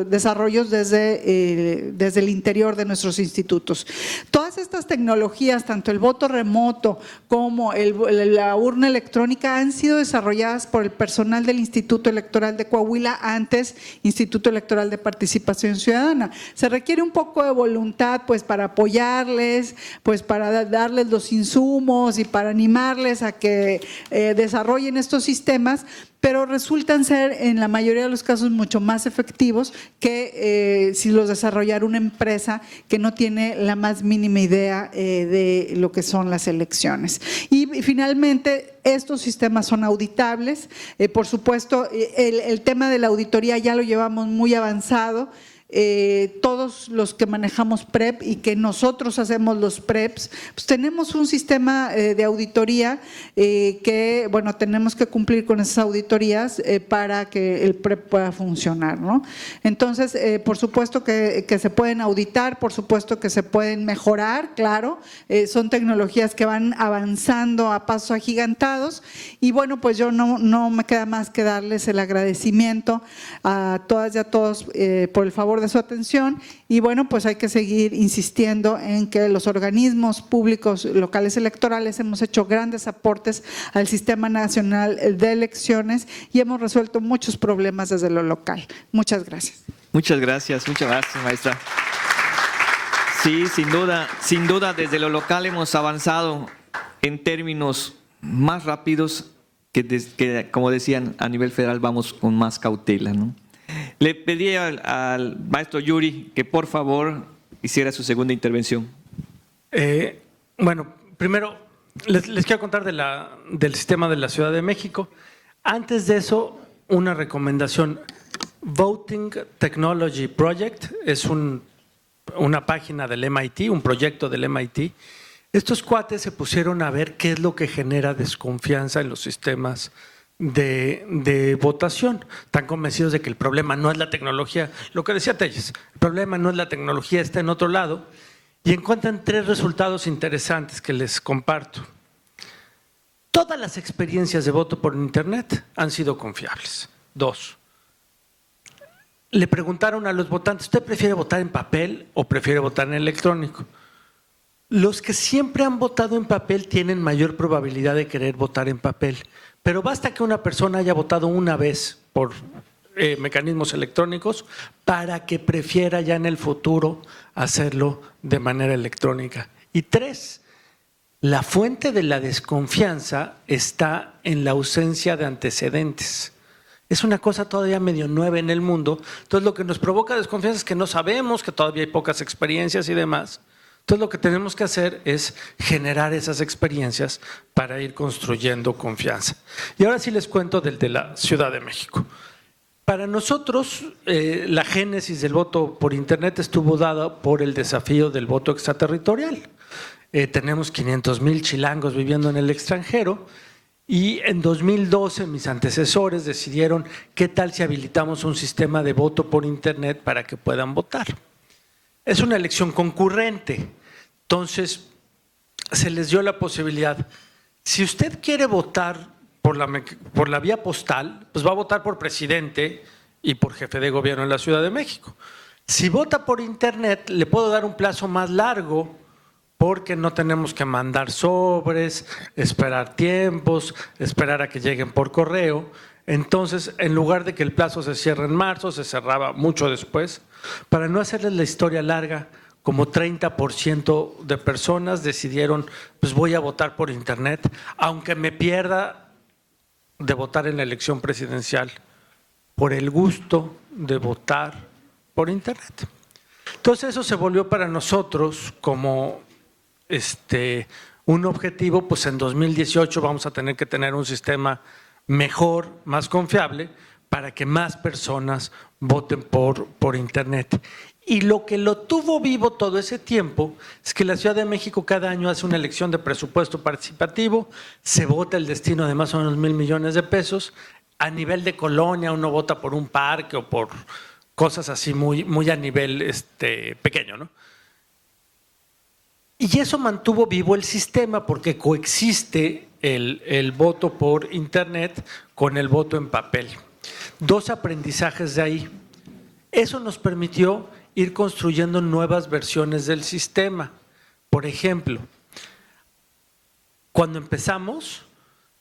desarrollos desde el interior de nuestros institutos. Todas estas tecnologías, tanto el voto remoto como la urna electrónica, han sido desarrolladas por el personal del Instituto Electoral de Coahuila, antes Instituto Electoral de Participación Ciudadana. Se requiere un poco de voluntad pues para apoyarles, pues para darles los insumos y para animarles a que desarrollen estos sistemas, pero resultan ser en la mayoría de los casos mucho más efectivos que si los desarrollara una empresa que no tiene la más mínima idea de lo que son las elecciones. Y finalmente, estos sistemas son auditables. Por supuesto, el tema de la auditoría ya lo llevamos muy avanzado. Todos los que manejamos PREP y que nosotros hacemos los PREPs, pues tenemos un sistema de auditoría que, bueno, tenemos que cumplir con esas auditorías para que el PREP pueda funcionar, ¿no? Entonces, por supuesto que se pueden auditar, por supuesto que se pueden mejorar, claro, son tecnologías que van avanzando a pasos agigantados y bueno, pues yo no me queda más que darles el agradecimiento a todas y a todos por el favor de su atención y bueno, pues hay que seguir insistiendo en que los organismos públicos locales electorales hemos hecho grandes aportes al Sistema Nacional de Elecciones y hemos resuelto muchos problemas desde lo local. Muchas gracias. Muchas gracias, maestra. Sí, sin duda desde lo local hemos avanzado en términos más rápidos que como decían, a nivel federal vamos con más cautela, ¿no? Le pedí al maestro Yuri que por favor hiciera su segunda intervención. Bueno, primero les quiero contar del sistema de la Ciudad de México. Antes de eso, una recomendación. Voting Technology Project es una página del MIT, un proyecto del MIT. Estos cuates se pusieron a ver qué es lo que genera desconfianza en los sistemas de votación. Están convencidos de que el problema no es la tecnología, lo que decía Telles, el problema no es la tecnología, está en otro lado, y encuentran 3 resultados interesantes que les comparto. Todas las experiencias de voto por internet han sido confiables. 2. Le preguntaron a los votantes, ¿usted prefiere votar en papel o prefiere votar en electrónico? Los que siempre han votado en papel tienen mayor probabilidad de querer votar en papel. Pero basta que una persona haya votado una vez por mecanismos electrónicos para que prefiera ya en el futuro hacerlo de manera electrónica. Y 3, la fuente de la desconfianza está en la ausencia de antecedentes. Es una cosa todavía medio nueva en el mundo. Entonces, lo que nos provoca desconfianza es que no sabemos, que todavía hay pocas experiencias y demás. Entonces, lo que tenemos que hacer es generar esas experiencias para ir construyendo confianza. Y ahora sí les cuento del de la Ciudad de México. Para nosotros, la génesis del voto por internet estuvo dada por el desafío del voto extraterritorial. Tenemos 500,000 chilangos viviendo en el extranjero y en 2012 mis antecesores decidieron qué tal si habilitamos un sistema de voto por internet para que puedan votar. Es una elección concurrente, entonces se les dio la posibilidad. Si usted quiere votar por la vía postal, pues va a votar por presidente y por jefe de gobierno en la Ciudad de México. Si vota por internet, le puedo dar un plazo más largo porque no tenemos que mandar sobres, esperar tiempos, esperar a que lleguen por correo. Entonces, en lugar de que el plazo se cierre en marzo, se cerraba mucho después. Para no hacerles la historia larga, como 30% de personas decidieron, pues voy a votar por internet, aunque me pierda de votar en la elección presidencial, por el gusto de votar por internet. Entonces eso se volvió para nosotros como un objetivo, pues en 2018 vamos a tener que tener un sistema mejor, más confiable, para que más personas voten por internet. Y lo que lo tuvo vivo todo ese tiempo es que la Ciudad de México cada año hace una elección de presupuesto participativo, se vota el destino de más o menos 1,000 millones de pesos. A nivel de colonia uno vota por un parque o por cosas así muy a nivel pequeño, ¿no? Y eso mantuvo vivo el sistema porque coexiste el voto por internet con el voto en papel. 2 aprendizajes de ahí. Eso nos permitió ir construyendo nuevas versiones del sistema. Por ejemplo, cuando empezamos,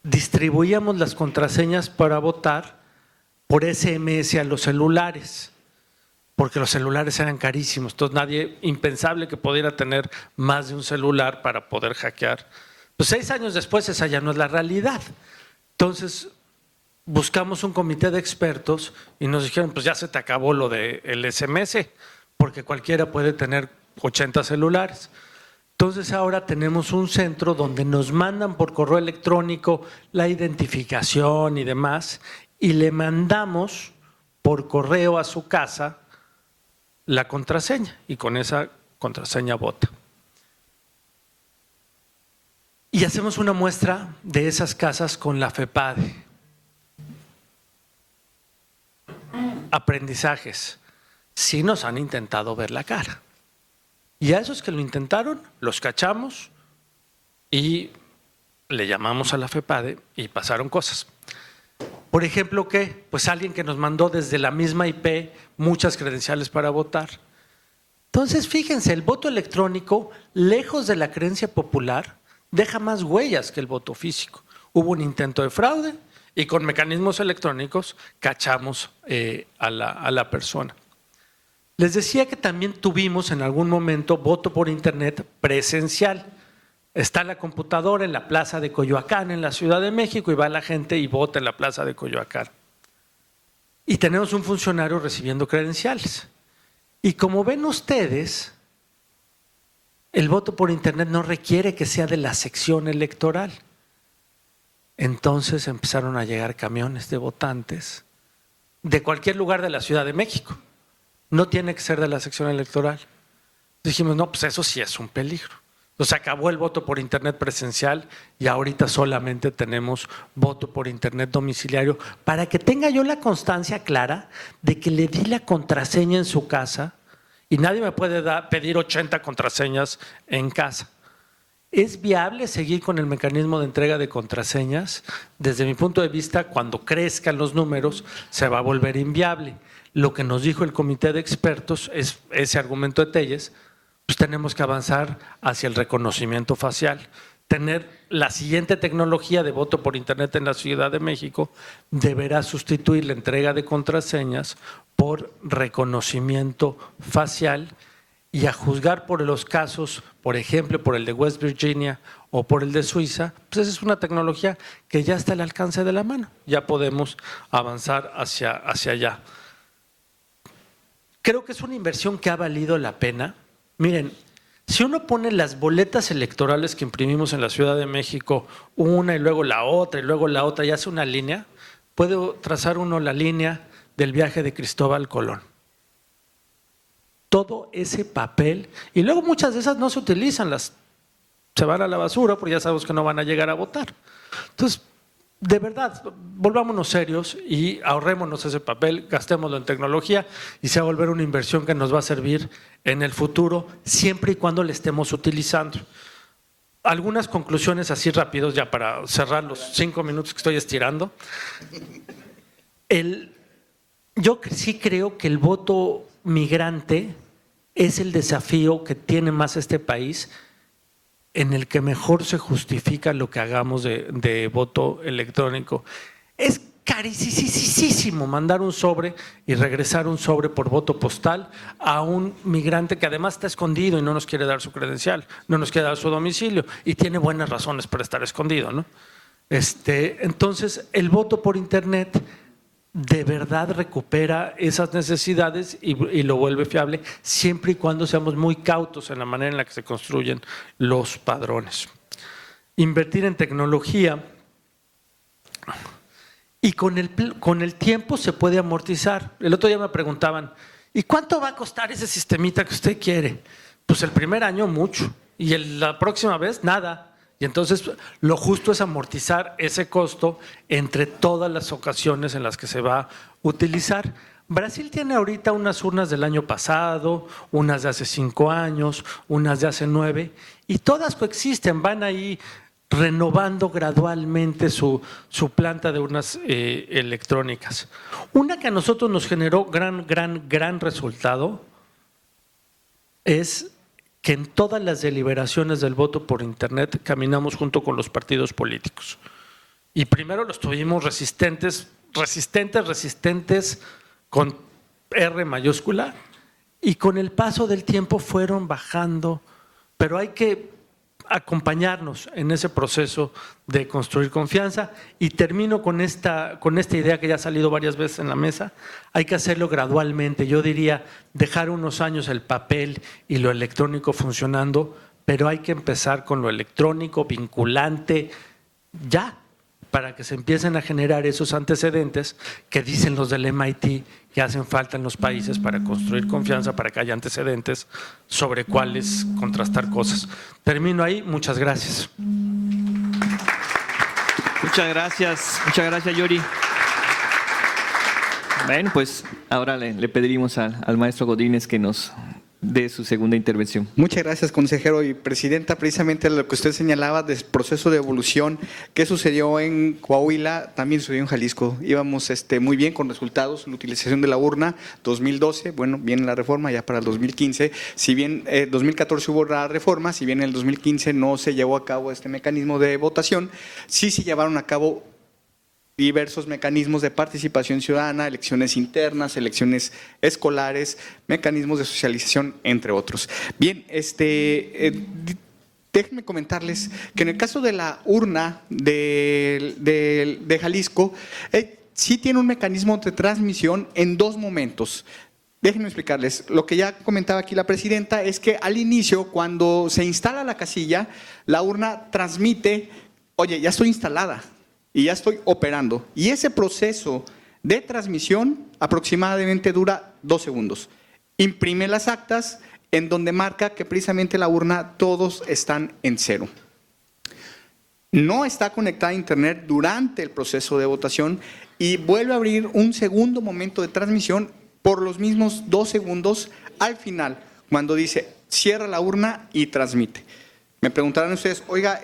distribuíamos las contraseñas para votar por SMS a los celulares, porque los celulares eran carísimos. Entonces nadie, impensable que pudiera tener más de un celular para poder hackear. Pues 6 años después esa ya no es la realidad. Entonces buscamos un comité de expertos y nos dijeron, pues ya se te acabó lo del SMS, porque cualquiera puede tener 80 celulares. Entonces ahora tenemos un centro donde nos mandan por correo electrónico la identificación y demás, y le mandamos por correo a su casa la contraseña, y con esa contraseña vota. Y hacemos una muestra de esas casas con la FEPADE. Aprendizajes. Sí nos han intentado ver la cara. Y a esos que lo intentaron, los cachamos y le llamamos a la FEPADE y pasaron cosas. Por ejemplo, ¿qué? Pues alguien que nos mandó desde la misma IP muchas credenciales para votar. Entonces, fíjense, el voto electrónico, lejos de la creencia popular, deja más huellas que el voto físico. Hubo un intento de fraude y con mecanismos electrónicos cachamos a la persona. Les decía que también tuvimos en algún momento voto por internet presencial. Está la computadora en la plaza de Coyoacán, en la Ciudad de México, y va la gente y vota en la plaza de Coyoacán. Y tenemos un funcionario recibiendo credenciales. Y como ven ustedes, el voto por internet no requiere que sea de la sección electoral. Entonces empezaron a llegar camiones de votantes de cualquier lugar de la Ciudad de México. No tiene que ser de la sección electoral. Dijimos, no, pues eso sí es un peligro. Entonces acabó el voto por internet presencial y ahorita solamente tenemos voto por internet domiciliario para que tenga yo la constancia clara de que le di la contraseña en su casa y nadie me puede pedir 80 contraseñas en casa. ¿Es viable seguir con el mecanismo de entrega de contraseñas? Desde mi punto de vista, cuando crezcan los números, se va a volver inviable. Lo que nos dijo el comité de expertos es ese argumento de Telles, pues tenemos que avanzar hacia el reconocimiento facial. Tener la siguiente tecnología de voto por internet en la Ciudad de México deberá sustituir la entrega de contraseñas por reconocimiento facial. Y a juzgar por los casos, por ejemplo, por el de West Virginia o por el de Suiza, pues esa es una tecnología que ya está al alcance de la mano. Ya podemos avanzar hacia allá. Creo que es una inversión que ha valido la pena. Miren, si uno pone las boletas electorales que imprimimos en la Ciudad de México, una y luego la otra y hace una línea, puede trazar uno la línea del viaje de Cristóbal Colón. Todo ese papel, y luego muchas de esas no se utilizan, se van a la basura porque ya sabemos que no van a llegar a votar. Entonces, de verdad, volvámonos serios y ahorrémonos ese papel, gastémoslo en tecnología y se va a volver una inversión que nos va a servir en el futuro, siempre y cuando le estemos utilizando. Algunas conclusiones así rápidos ya para cerrar los 5 minutos que estoy estirando. Yo sí creo que el voto migrante es el desafío que tiene más este país, en el que mejor se justifica lo que hagamos de voto electrónico. Es carísimo mandar un sobre y regresar un sobre por voto postal a un migrante que además está escondido y no nos quiere dar su credencial, no nos quiere dar su domicilio y tiene buenas razones para estar escondido, ¿no? Entonces, el voto por internet de verdad recupera esas necesidades y lo vuelve fiable, siempre y cuando seamos muy cautos en la manera en la que se construyen los padrones. Invertir en tecnología, y con el tiempo se puede amortizar. El otro día me preguntaban, ¿y cuánto va a costar ese sistemita que usted quiere? Pues el primer año mucho, y la próxima vez nada. Y entonces lo justo es amortizar ese costo entre todas las ocasiones en las que se va a utilizar. Brasil tiene ahorita unas urnas del año pasado, unas de hace 5 años, unas de hace 9, y todas coexisten, van ahí renovando gradualmente su planta de urnas electrónicas. Una que a nosotros nos generó gran resultado es que en todas las deliberaciones del voto por internet caminamos junto con los partidos políticos. Y primero los tuvimos resistentes con R mayúscula, y con el paso del tiempo fueron bajando, pero hay que acompañarnos en ese proceso de construir confianza. Y termino con esta idea que ya ha salido varias veces en la mesa: hay que hacerlo gradualmente. Yo diría dejar unos años el papel y lo electrónico funcionando, pero hay que empezar con lo electrónico, vinculante, ya, para que se empiecen a generar esos antecedentes que dicen los del MIT que hacen falta en los países para construir confianza, para que haya antecedentes sobre cuáles contrastar cosas. Termino ahí, muchas gracias. Muchas gracias, Yori. Bueno, pues ahora le pediremos al maestro Godínez que nos dé su segunda intervención. Muchas gracias, consejero y presidenta. Precisamente lo que usted señalaba del proceso de evolución que sucedió en Coahuila, también sucedió en Jalisco. Íbamos muy bien con resultados, la utilización de la urna, 2012, bueno, viene la reforma ya para el 2015. Si bien 2014 hubo la reforma, si bien en el 2015 no se llevó a cabo este mecanismo de votación, sí se llevaron a cabo diversos mecanismos de participación ciudadana, elecciones internas, elecciones escolares, mecanismos de socialización, entre otros. Bien, déjenme comentarles que en el caso de la urna de Jalisco, sí tiene un mecanismo de transmisión en 2 momentos. Déjenme explicarles. Lo que ya comentaba aquí la presidenta es que al inicio, cuando se instala la casilla, la urna transmite: oye, ya estoy instalada y ya estoy operando. Y ese proceso de transmisión aproximadamente dura 2 segundos. Imprime las actas en donde marca que precisamente la urna todos están en 0. No está conectada a internet durante el proceso de votación y vuelve a abrir un segundo momento de transmisión por los mismos 2 segundos al final, cuando dice cierra la urna y transmite. Me preguntarán ustedes, oiga,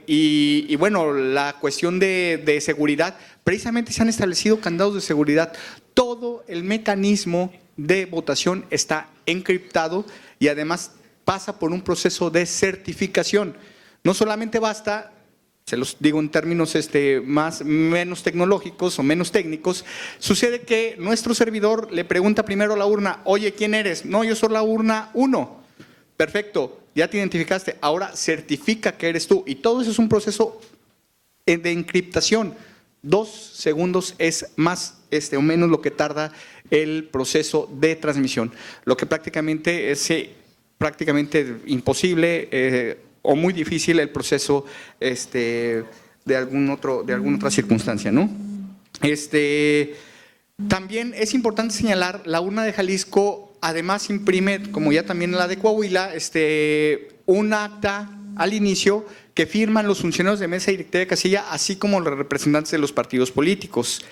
y bueno, la cuestión de seguridad, precisamente se han establecido candados de seguridad. Todo el mecanismo de votación está encriptado y además pasa por un proceso de certificación. No solamente basta, se los digo en términos menos tecnológicos o menos técnicos, sucede que nuestro servidor le pregunta primero a la urna: oye, ¿quién eres? No, yo soy la urna 1. Perfecto, ya te identificaste, ahora certifica que eres tú. Y todo eso es un proceso de encriptación. 2 segundos es más o menos lo que tarda el proceso de transmisión, lo que prácticamente es imposible o muy difícil el proceso de alguna otra circunstancia, ¿no? También es importante señalar, la urna de Jalisco además imprime, como ya también la de Coahuila, un acta al inicio que firman los funcionarios de mesa directiva de casilla, así como los representantes de los partidos políticos.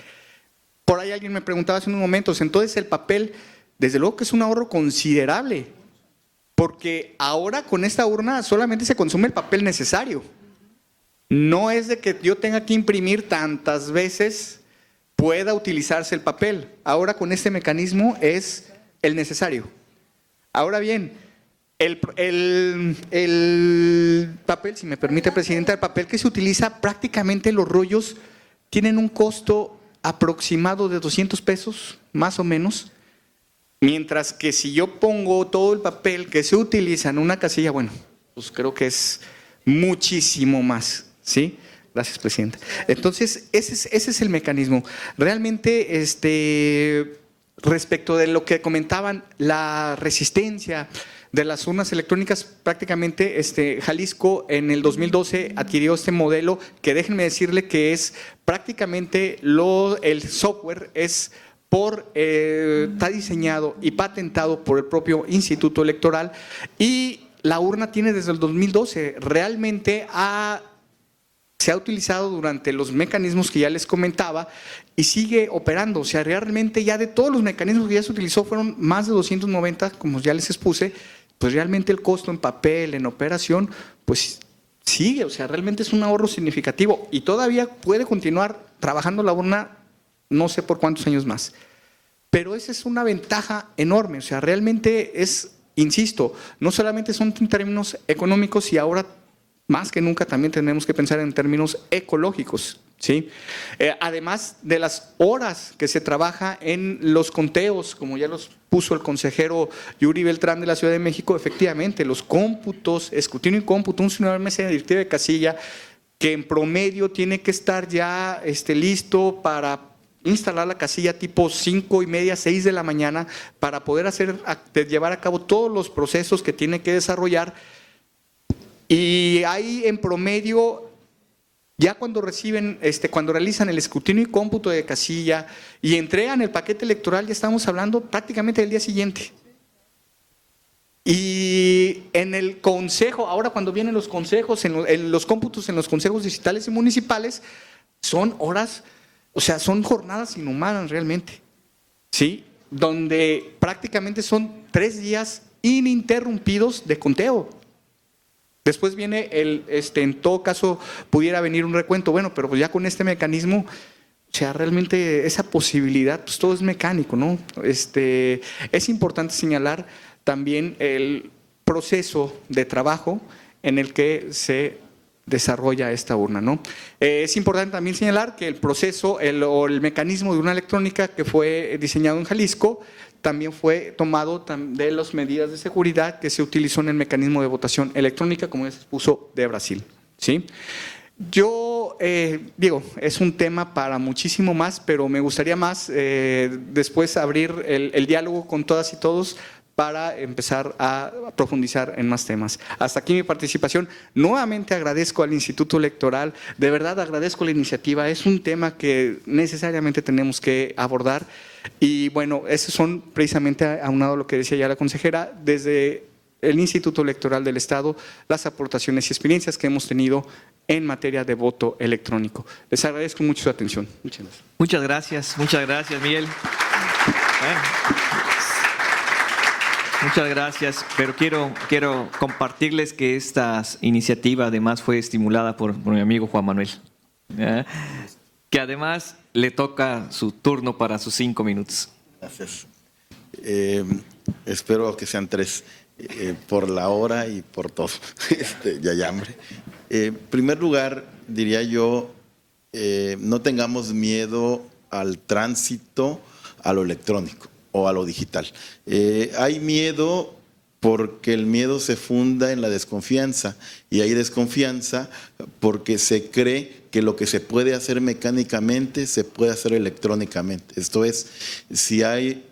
Por ahí alguien me preguntaba hace unos momentos, entonces el papel, desde luego que es un ahorro considerable, porque ahora con esta urna solamente se consume el papel necesario. No es de que yo tenga que imprimir tantas veces pueda utilizarse el papel. Ahora con este mecanismo es el necesario. Ahora bien, el papel, si me permite, Presidenta, el papel que se utiliza, prácticamente los rollos tienen un costo aproximado de 200 pesos, más o menos, mientras que si yo pongo todo el papel que se utiliza en una casilla, bueno, pues creo que es muchísimo más, ¿sí? Gracias, Presidenta. Entonces, ese es el mecanismo. Realmente, respecto de lo que comentaban, la resistencia de las urnas electrónicas, prácticamente Jalisco en el 2012 adquirió este modelo que déjenme decirle que es prácticamente el software está diseñado y patentado por el propio Instituto Electoral y la urna tiene desde el 2012. Realmente se ha utilizado durante los mecanismos que ya les comentaba y sigue operando. O sea, realmente ya de todos los mecanismos que ya se utilizó fueron más de 290, como ya les expuse, pues realmente el costo en papel, en operación, pues sigue. O sea, realmente es un ahorro significativo y todavía puede continuar trabajando la urna no sé por cuántos años más. Pero esa es una ventaja enorme. O sea, realmente insisto, no solamente son en términos económicos y ahora más que nunca también tenemos que pensar en términos ecológicos, ¿sí? Además de las horas que se trabaja en los conteos, como ya los puso el consejero Yuri Beltrán de la Ciudad de México, efectivamente, los cómputos, escrutinio y cómputo, una mesa directiva de casilla que en promedio tiene que estar ya listo para instalar la casilla tipo 5:30, 6 de la mañana para poder llevar a cabo todos los procesos que tiene que desarrollar. Y ahí en promedio, ya cuando cuando realizan el escrutinio y cómputo de casilla y entregan el paquete electoral, ya estamos hablando prácticamente del día siguiente. Y en el consejo, ahora cuando vienen los consejos, en los cómputos en los consejos distritales y municipales, son horas, o sea, son jornadas inhumanas realmente, ¿sí? Donde prácticamente son 3 días ininterrumpidos de conteo. Después viene en todo caso pudiera venir un recuento, bueno, pero pues ya con este mecanismo, o sea, realmente esa posibilidad, pues todo es mecánico, ¿no? Es importante señalar también el proceso de trabajo en el que se desarrolla esta urna, ¿no? Es importante también señalar que el proceso o el mecanismo de urna electrónica que fue diseñado en Jalisco también fue tomado de las medidas de seguridad que se utilizó en el mecanismo de votación electrónica, como ya se expuso, de Brasil, ¿sí? Yo digo, es un tema para muchísimo más, pero me gustaría más después abrir el diálogo con todas y todos para empezar a profundizar en más temas. Hasta aquí mi participación. Nuevamente agradezco al Instituto Electoral, de verdad agradezco la iniciativa, es un tema que necesariamente tenemos que abordar y bueno, esos son precisamente aunado a lo que decía ya la consejera, desde el Instituto Electoral del Estado, las aportaciones y experiencias que hemos tenido en materia de voto electrónico. Les agradezco mucho su atención. Muchas gracias, Miguel. Muchas gracias, pero quiero compartirles que esta iniciativa además fue estimulada por mi amigo Juan Manuel, que además le toca su turno para sus 5 minutos. Gracias. Espero que sean 3, por la hora y por todo. Ya hay hambre. En primer lugar, diría yo, no tengamos miedo al tránsito a lo electrónico o a lo digital. Hay miedo porque el miedo se funda en la desconfianza y hay desconfianza porque se cree que lo que se puede hacer mecánicamente se puede hacer electrónicamente. Esto es, si hay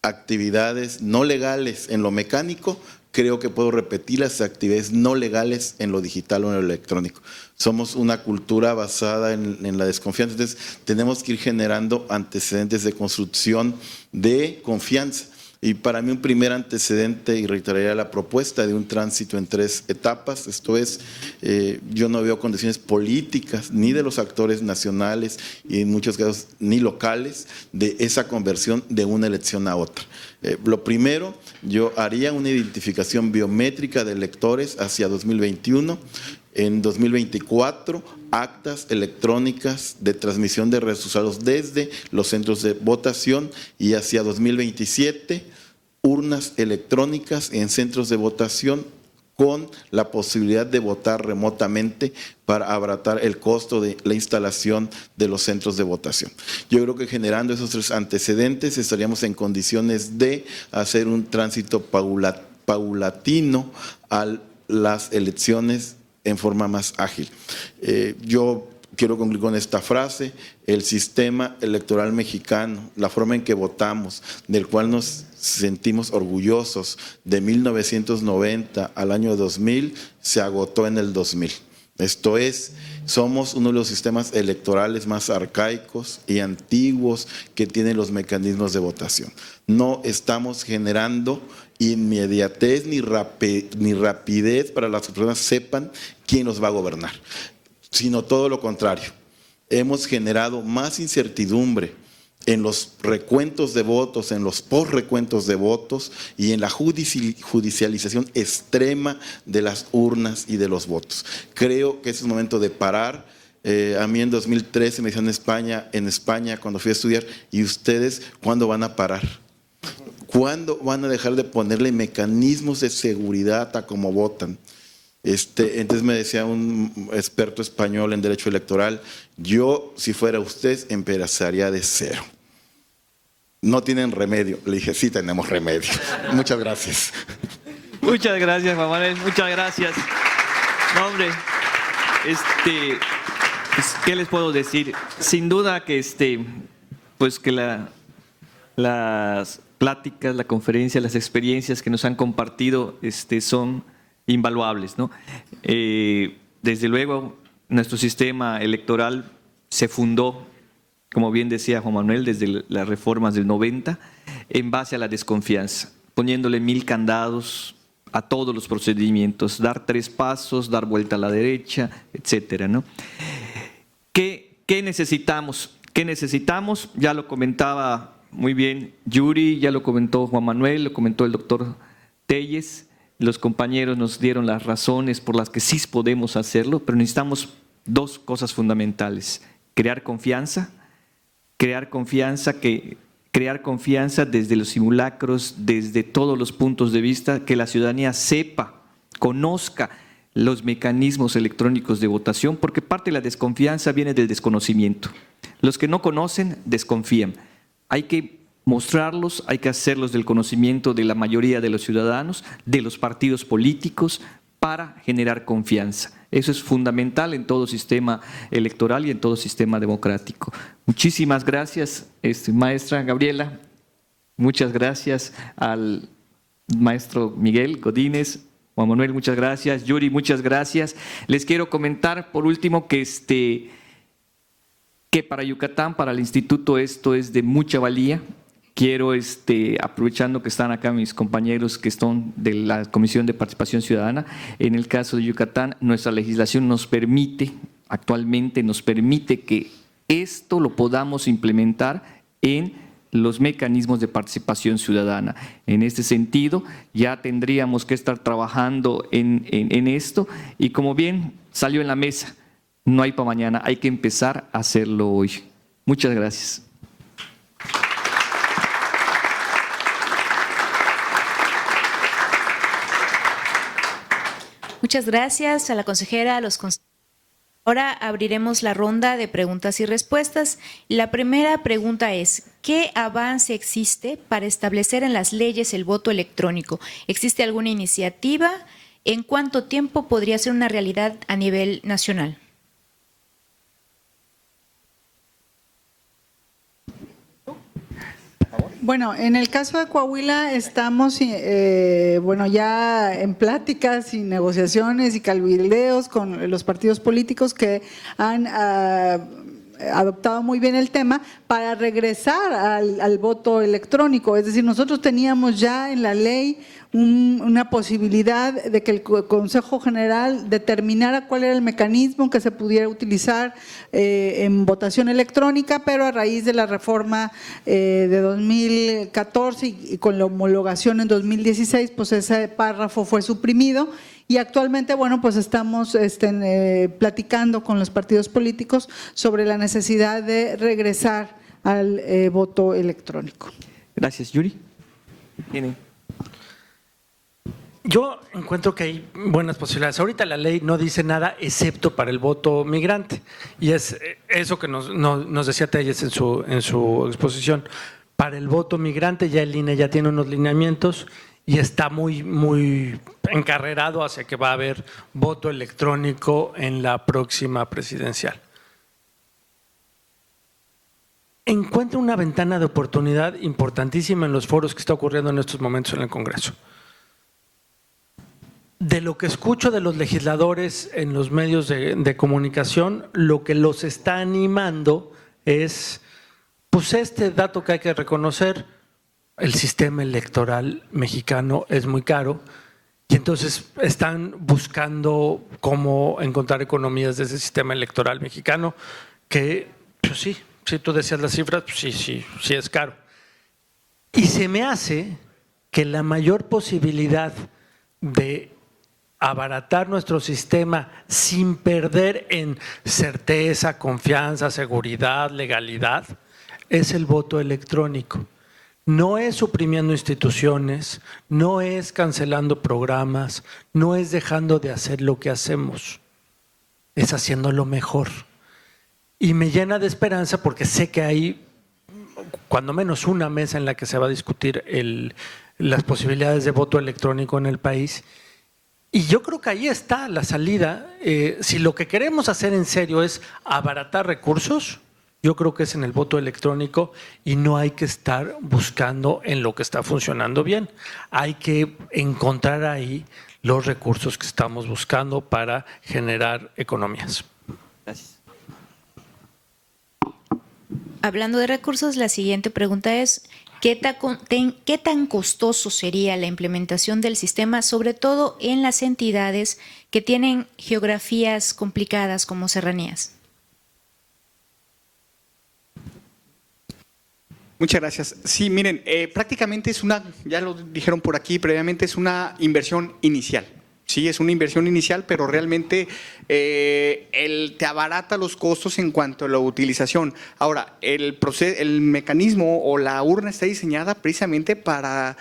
actividades no legales en lo mecánico, creo que puedo repetir las actividades no legales en lo digital o en lo electrónico. Somos una cultura basada en la desconfianza, entonces tenemos que ir generando antecedentes de construcción de confianza. Y para mí un primer antecedente, y reiteraría la propuesta de un tránsito en 3 etapas, esto es, yo no veo condiciones políticas ni de los actores nacionales y en muchos casos ni locales de esa conversión de una elección a otra. Lo primero, yo haría una identificación biométrica de electores hacia 2021 En 2024, actas electrónicas de transmisión de resultados desde los centros de votación, y hacia 2027, urnas electrónicas en centros de votación con la posibilidad de votar remotamente para abaratar el costo de la instalación de los centros de votación. Yo creo que generando esos tres antecedentes estaríamos en condiciones de hacer un tránsito paulatino a las elecciones en forma más ágil. Yo quiero concluir con esta frase: el sistema electoral mexicano, la forma en que votamos, del cual nos sentimos orgullosos, de 1990 al año 2000, se agotó en el 2000. Esto es, somos uno de los sistemas electorales más arcaicos y antiguos que tienen los mecanismos de votación. No estamos generando inmediatez ni rapidez para que las personas sepan quién los va a gobernar, sino todo lo contrario. Hemos generado más incertidumbre en los recuentos de votos, en los post-recuentos de votos y en la judicialización extrema de las urnas y de los votos. Creo que es un momento de parar. A mí en 2013 me dijeron en España cuando fui a estudiar: ¿y ustedes cuándo van a parar? ¿Cuándo van a dejar de ponerle mecanismos de seguridad a cómo votan? Entonces me decía un experto español en derecho electoral: yo, si fuera usted, empezaría de cero. ¿No tienen remedio? Le dije: sí tenemos remedio. Muchas gracias. Muchas gracias, Juan Manuel, muchas gracias. No, hombre, pues, ¿qué les puedo decir? Sin duda que pues que las pláticas, la conferencia, las experiencias que nos han compartido son invaluables, ¿no? Desde luego, nuestro sistema electoral se fundó, como bien decía Juan Manuel, desde las reformas del 90, en base a la desconfianza, poniéndole 1000 candados a todos los procedimientos, dar 3 pasos, dar vuelta a la derecha, etcétera, ¿no? ¿Qué necesitamos? ¿Qué necesitamos? Ya lo comentaba muy bien Yuri, ya lo comentó Juan Manuel, lo comentó el doctor Telles. Los compañeros nos dieron las razones por las que sí podemos hacerlo, pero necesitamos 2 cosas fundamentales: crear confianza desde los simulacros, desde todos los puntos de vista, que la ciudadanía sepa, conozca los mecanismos electrónicos de votación, porque parte de la desconfianza viene del desconocimiento. Los que no conocen desconfían. Hay que mostrarlos, hay que hacerlos del conocimiento de la mayoría de los ciudadanos, de los partidos políticos, para generar confianza. Eso es fundamental en todo sistema electoral y en todo sistema democrático. Muchísimas gracias, maestra Gabriela. Muchas gracias al maestro Miguel Godínez. Juan Manuel, muchas gracias. Yuri, muchas gracias. Les quiero comentar, por último, que para Yucatán, para el instituto, esto es de mucha valía. Quiero, aprovechando que están acá mis compañeros que están de la Comisión de Participación Ciudadana, en el caso de Yucatán, nuestra legislación actualmente nos permite que esto lo podamos implementar en los mecanismos de participación ciudadana. En este sentido, ya tendríamos que estar trabajando en esto, y como bien salió en la mesa, no hay para mañana, hay que empezar a hacerlo hoy. Muchas gracias. Muchas gracias a la consejera, a los consejeros. Ahora abriremos la ronda de preguntas y respuestas. La primera pregunta es: ¿qué avance existe para establecer en las leyes el voto electrónico? ¿Existe alguna iniciativa? ¿En cuánto tiempo podría ser una realidad a nivel nacional? Bueno, en el caso de Coahuila estamos ya en pláticas y negociaciones y cabildeos con los partidos políticos que han adoptado muy bien el tema para regresar al voto electrónico. Es decir, nosotros teníamos ya en la ley una posibilidad de que el Consejo General determinara cuál era el mecanismo que se pudiera utilizar en votación electrónica, pero a raíz de la reforma de 2014 y con la homologación en 2016, pues ese párrafo fue suprimido. Y actualmente, bueno, pues estamos platicando con los partidos políticos sobre la necesidad de regresar al voto electrónico. Gracias, Yuri. Tiene. Yo encuentro que hay buenas posibilidades. Ahorita la ley no dice nada excepto para el voto migrante. Y es eso que nos decía Telles en su exposición. Para el voto migrante ya el INE ya tiene unos lineamientos y está muy encarrerado hacia que va a haber voto electrónico en la próxima presidencial. Encuentro una ventana de oportunidad importantísima en los foros que está ocurriendo en estos momentos en el Congreso. De lo que escucho de los legisladores en los medios de comunicación, lo que los está animando es, pues este dato que hay que reconocer, el sistema electoral mexicano es muy caro y entonces están buscando cómo encontrar economías de ese sistema electoral mexicano que, pues sí, si tú decías las cifras, pues sí es caro. Y se me hace que la mayor posibilidad de abaratar nuestro sistema sin perder en certeza, confianza, seguridad, legalidad, es el voto electrónico. No es suprimiendo instituciones, no es cancelando programas, no es dejando de hacer lo que hacemos, es haciéndolo mejor. Y me llena de esperanza porque sé que hay cuando menos una mesa en la que se va a discutir las posibilidades de voto electrónico en el país. Y yo creo que ahí está la salida. Si lo que queremos hacer en serio es abaratar recursos, yo creo que es en el voto electrónico y no hay que estar buscando en lo que está funcionando bien. Hay que encontrar ahí los recursos que estamos buscando para generar economías. Gracias. Hablando de recursos, la siguiente pregunta es, ¿qué tan costoso sería la implementación del sistema, sobre todo en las entidades que tienen geografías complicadas como serranías? Muchas gracias. Sí, miren, prácticamente es ya lo dijeron por aquí previamente, es una inversión inicial. Sí, es una inversión inicial, pero realmente te abarata los costos en cuanto a la utilización. Ahora, el mecanismo o la urna está diseñada precisamente para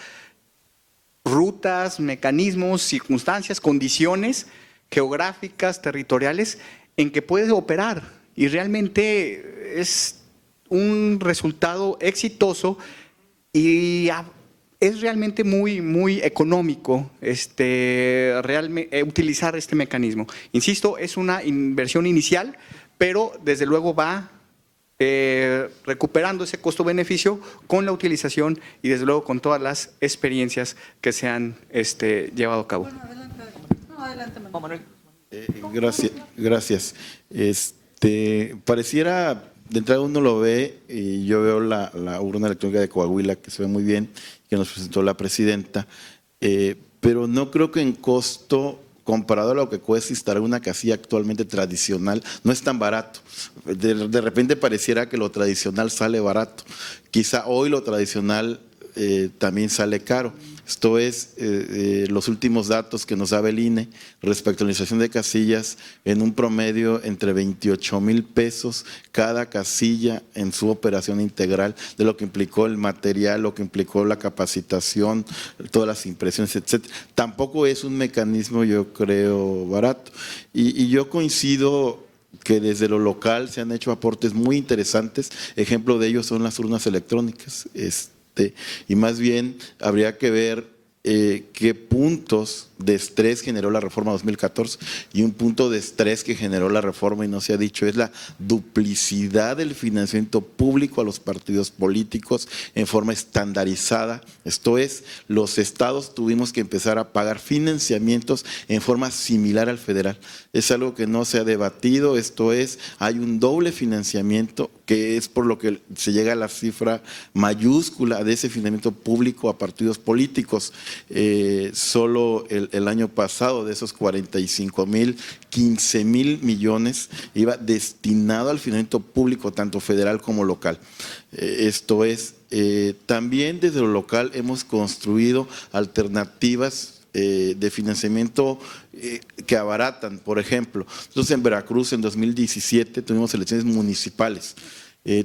rutas, mecanismos, circunstancias, condiciones geográficas, territoriales en que puedes operar y realmente es un resultado exitoso y es realmente muy económico utilizar este mecanismo. Insisto, es una inversión inicial, pero desde luego va recuperando ese costo-beneficio con la utilización y desde luego con todas las experiencias que se han llevado a cabo. Bueno, adelante. No, adelante, Manuel. Gracias. Pareciera, de entrada uno lo ve, y yo veo la urna electrónica de Coahuila, que se ve muy bien, que nos presentó la presidenta, pero no creo que en costo, comparado a lo que cuesta instalar una casilla actualmente tradicional, no es tan barato. De repente pareciera que lo tradicional sale barato. Quizá hoy lo tradicional también sale caro. Esto es los últimos datos que nos da el INE respecto a la instalación de casillas en un promedio entre 28,000 pesos cada casilla en su operación integral, de lo que implicó el material, lo que implicó la capacitación, todas las impresiones, etc. Tampoco es un mecanismo, yo creo, barato. Y yo coincido que desde lo local se han hecho aportes muy interesantes. Ejemplo de ellos son las urnas electrónicas. Y más bien habría que ver qué puntos de estrés generó la reforma 2014 y un punto de estrés que generó la reforma y no se ha dicho es la duplicidad del financiamiento público a los partidos políticos en forma estandarizada. Esto es, los estados tuvimos que empezar a pagar financiamientos en forma similar al federal. Es algo que no se ha debatido, esto es, hay un doble financiamiento que es por lo que se llega a la cifra mayúscula de ese financiamiento público a partidos políticos. Solo el año pasado de esos 45,000, 15,000 millones iba destinado al financiamiento público, tanto federal como local. Esto es, también desde lo local hemos construido alternativas de financiamiento que abaratan. Por ejemplo, nosotros en Veracruz en 2017 tuvimos elecciones municipales.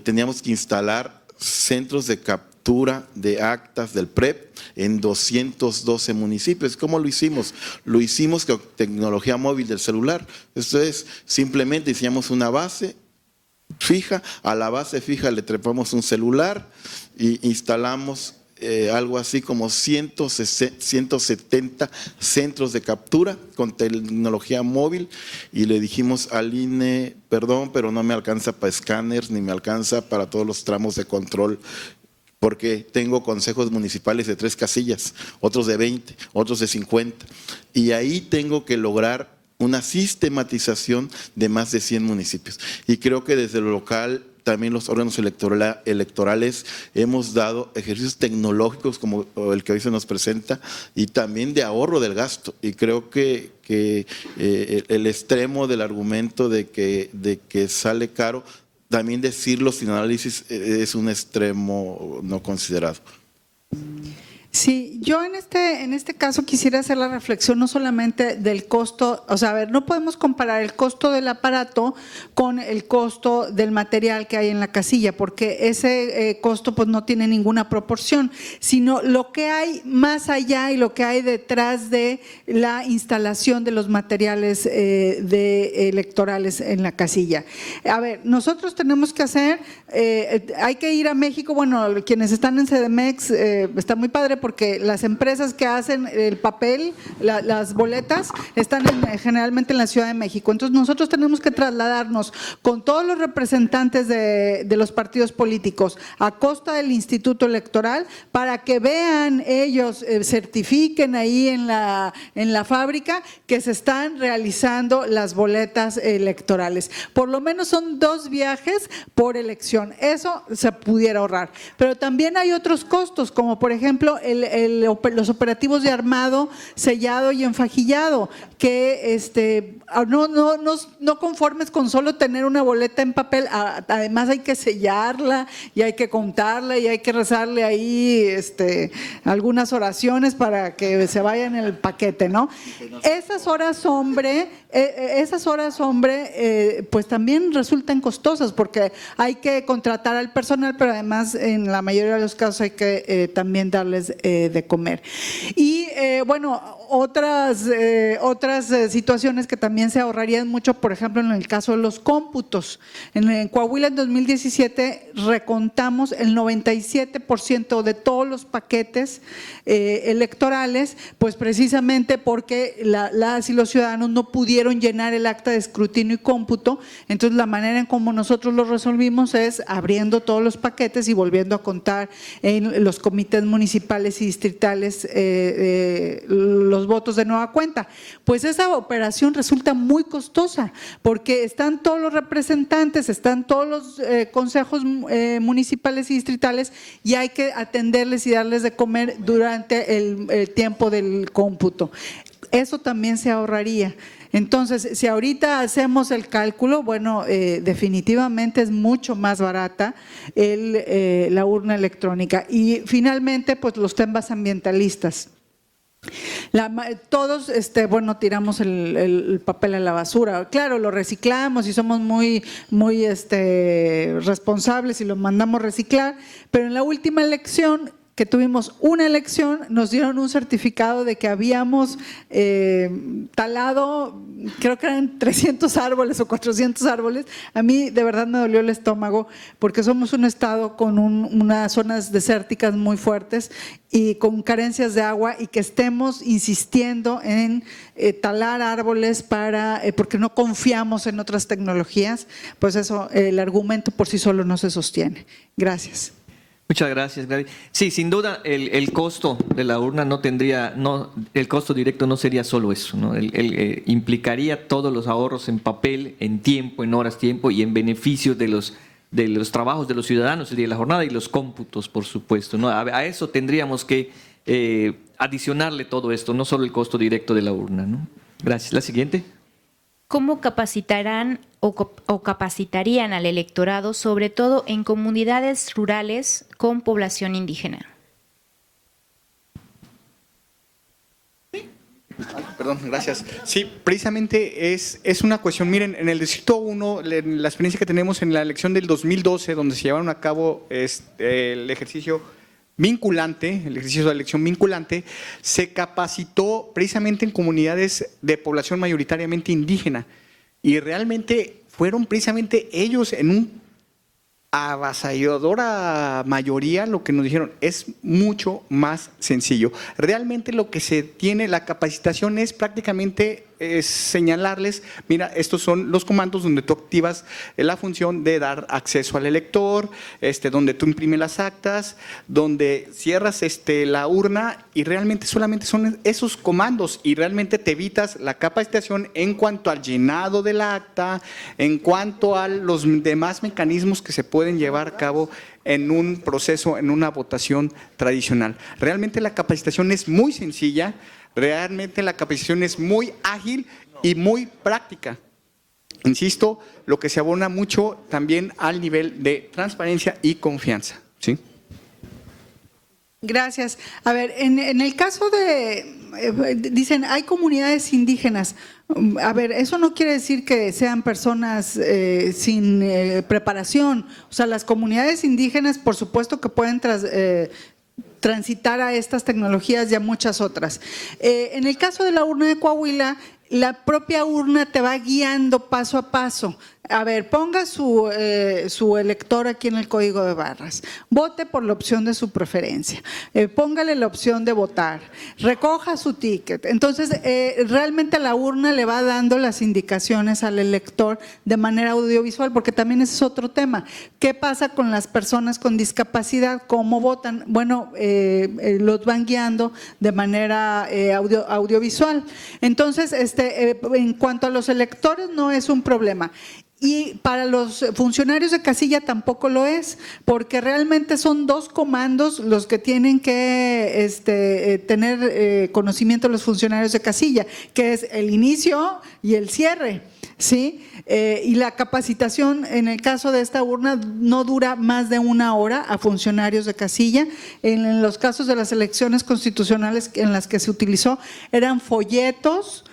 Teníamos que instalar centros de captura de actas del PREP en 212 municipios. ¿Cómo lo hicimos? Lo hicimos con tecnología móvil del celular. Esto es, simplemente diseñamos una base fija, a la base fija le trepamos un celular y instalamos algo así como 170 centros de captura con tecnología móvil y le dijimos al INE, perdón, pero no me alcanza para escáneres ni me alcanza para todos los tramos de control, porque tengo consejos municipales de 3 casillas, otros de 20, otros de 50, y ahí tengo que lograr una sistematización de más de 100 municipios. Y creo que desde lo local también los órganos electorales hemos dado ejercicios tecnológicos como el que hoy se nos presenta y también de ahorro del gasto. Y creo que el extremo del argumento de que sale caro, también decirlo sin análisis es un extremo no considerado. Sí, yo en este caso quisiera hacer la reflexión no solamente del costo, o sea, a ver, no podemos comparar el costo del aparato con el costo del material que hay en la casilla, porque ese costo pues no tiene ninguna proporción, sino lo que hay más allá y lo que hay detrás de la instalación de los materiales electorales en la casilla. A ver, nosotros tenemos que hacer, hay que ir a México, bueno, quienes están en CDMX, está muy padre porque las empresas que hacen el papel, las boletas, están generalmente en la Ciudad de México. Entonces nosotros tenemos que trasladarnos con todos los representantes de los partidos políticos a costa del Instituto Electoral para que vean ellos, certifiquen ahí en la fábrica que se están realizando las boletas electorales. Por lo menos son 2 viajes por elección. Eso se pudiera ahorrar. Pero también hay otros costos, como por ejemplo los operativos de armado, sellado y enfajillado, que no conformes con solo tener una boleta en papel, además hay que sellarla y hay que contarla y hay que rezarle ahí algunas oraciones para que se vaya en el paquete, ¿no? Esas horas hombre, pues también resultan costosas porque hay que contratar al personal, pero además en la mayoría de los casos hay que también darles de comer. Y bueno, otras situaciones que también se ahorrarían mucho, por ejemplo, en el caso de los cómputos. En Coahuila en 2017 recontamos el 97% de todos los paquetes electorales, pues precisamente porque las y los ciudadanos no pudieron llenar el acta de escrutinio y cómputo. Entonces la manera en cómo nosotros lo resolvimos es abriendo todos los paquetes y volviendo a contar en los comités municipales y distritales los votos de nueva cuenta. Pues esa operación resulta muy costosa porque están todos los representantes, están todos los consejos municipales y distritales y hay que atenderles y darles de comer durante el tiempo del cómputo. Eso también se ahorraría. Entonces, si ahorita hacemos el cálculo, bueno, definitivamente es mucho más barata la urna electrónica. Y finalmente, pues los temas ambientalistas. Todos, bueno, tiramos el papel a la basura. Claro, lo reciclamos y somos muy responsables y lo mandamos reciclar, pero en la última elección que tuvimos una elección, nos dieron un certificado de que habíamos talado, creo que eran 300 árboles o 400 árboles. A mí de verdad me dolió el estómago porque somos un estado con unas zonas desérticas muy fuertes y con carencias de agua, y que estemos insistiendo en talar árboles porque no confiamos en otras tecnologías, pues eso, el argumento por sí solo no se sostiene. Gracias. Muchas gracias, Gladys. Sí, sin duda el costo de la urna el costo directo no sería solo eso, ¿no? Implicaría todos los ahorros en papel, en tiempo, en horas tiempo y en beneficio de los trabajos de los ciudadanos el día de la jornada y los cómputos, por supuesto, ¿no? A eso tendríamos que adicionarle todo esto, no solo el costo directo de la urna, ¿no? Gracias. La siguiente. ¿Cómo capacitarán o capacitarían al electorado, sobre todo en comunidades rurales con población indígena? Perdón, gracias. Sí, precisamente es una cuestión. Miren, en el Distrito 1, la experiencia que tenemos en la elección del 2012, donde se llevaron a cabo el ejercicio vinculante, el ejercicio de elección vinculante, se capacitó precisamente en comunidades de población mayoritariamente indígena, y realmente fueron precisamente ellos en un avasalladora mayoría lo que nos dijeron es mucho más sencillo. Realmente lo que se tiene, la capacitación es prácticamente señalarles, mira, estos son los comandos donde tú activas la función de dar acceso al elector, donde tú imprimes las actas, donde cierras la urna, y realmente solamente son esos comandos, y realmente te evitas la capacitación en cuanto al llenado del acta, en cuanto a los demás mecanismos que se pueden llevar a cabo en un proceso, en una votación tradicional. Realmente la capacitación es muy sencilla, realmente la capacitación es muy ágil y muy práctica. Insisto, lo que se abona mucho también al nivel de transparencia y confianza. ¿Sí? Gracias. A ver, en el caso dicen, hay comunidades indígenas. A ver, eso no quiere decir que sean personas sin preparación. O sea, las comunidades indígenas, por supuesto que pueden transitar a estas tecnologías y a muchas otras. En el caso de la urna de Coahuila, la propia urna te va guiando paso a paso. A ver, ponga su elector aquí en el código de barras, vote por la opción de su preferencia, póngale la opción de votar, recoja su ticket. Entonces, realmente la urna le va dando las indicaciones al elector de manera audiovisual, porque también ese es otro tema. ¿Qué pasa con las personas con discapacidad? ¿Cómo votan? Bueno, los van guiando de manera audiovisual. Entonces, en cuanto a los electores, no es un problema. Y para los funcionarios de casilla tampoco lo es, porque realmente son dos comandos los que tienen que tener conocimiento los funcionarios de casilla, que es el inicio y el cierre, ¿sí? Y la capacitación en el caso de esta urna no dura más de 1 hora a funcionarios de casilla. En los casos de las elecciones constitucionales en las que se utilizó eran folletitos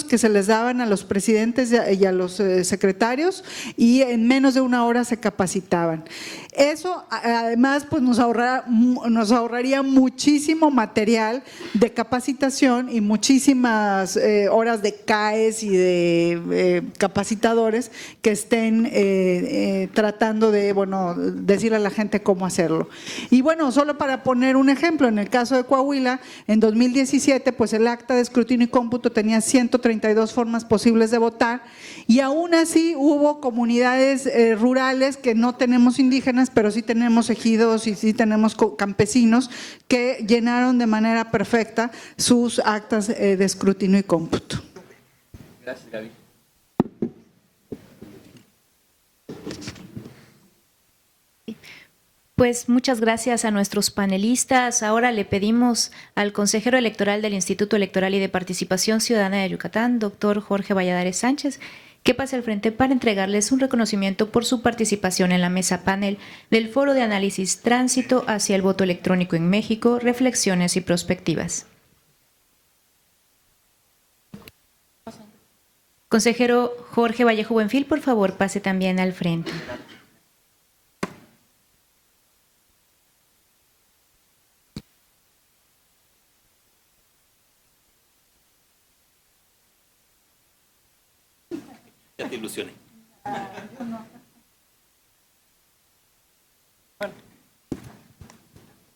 que se les daban a los presidentes y a los secretarios, y en menos de 1 hora se capacitaban. Eso además pues nos ahorraría muchísimo material de capacitación y muchísimas horas de CAES y de capacitadores que estén tratando de decirle a la gente cómo hacerlo. Y bueno, solo para poner un ejemplo, en el caso de Coahuila, en 2017 pues el acta de escrutinio y cómputo tenía 132 formas posibles de votar, y aún así hubo comunidades rurales que no tenemos indígenas, pero sí tenemos ejidos y sí tenemos campesinos que llenaron de manera perfecta sus actas de escrutinio y cómputo. Gracias, Gaby. Pues muchas gracias a nuestros panelistas. Ahora le pedimos al consejero electoral del Instituto Electoral y de Participación Ciudadana de Yucatán, doctor Jorge Valladares Sánchez, que pase al frente para entregarles un reconocimiento por su participación en la mesa panel del Foro de Análisis Tránsito hacia el Voto Electrónico en México, Reflexiones y Prospectivas. Consejero Jorge Vallejo Buenfil, por favor, pase también al frente. te ilusiones.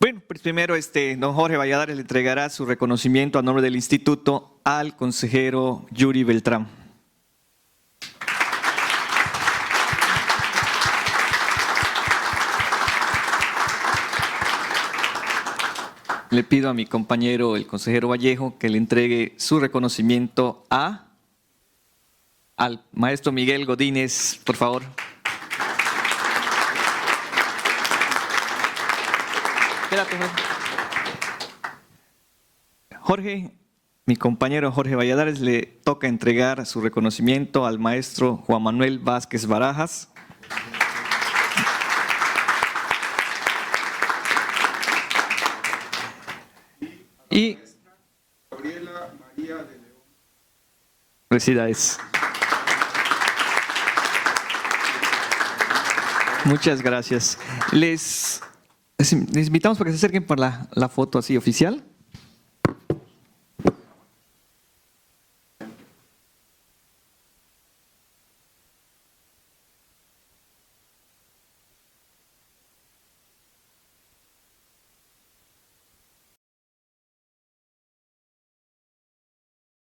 Bueno, pues primero don Jorge Valladares le entregará su reconocimiento a nombre del instituto al consejero Yuri Beltrán. Le pido a mi compañero, el consejero Vallejo, que le entregue su reconocimiento al maestro Miguel Godínez, por favor. Espérate, Jorge, mi compañero Jorge Valladares, le toca entregar su reconocimiento al maestro Juan Manuel Vázquez Barajas. Y Gabriela María de León. Felicidades. Muchas gracias. Les invitamos para que se acerquen para la foto así oficial.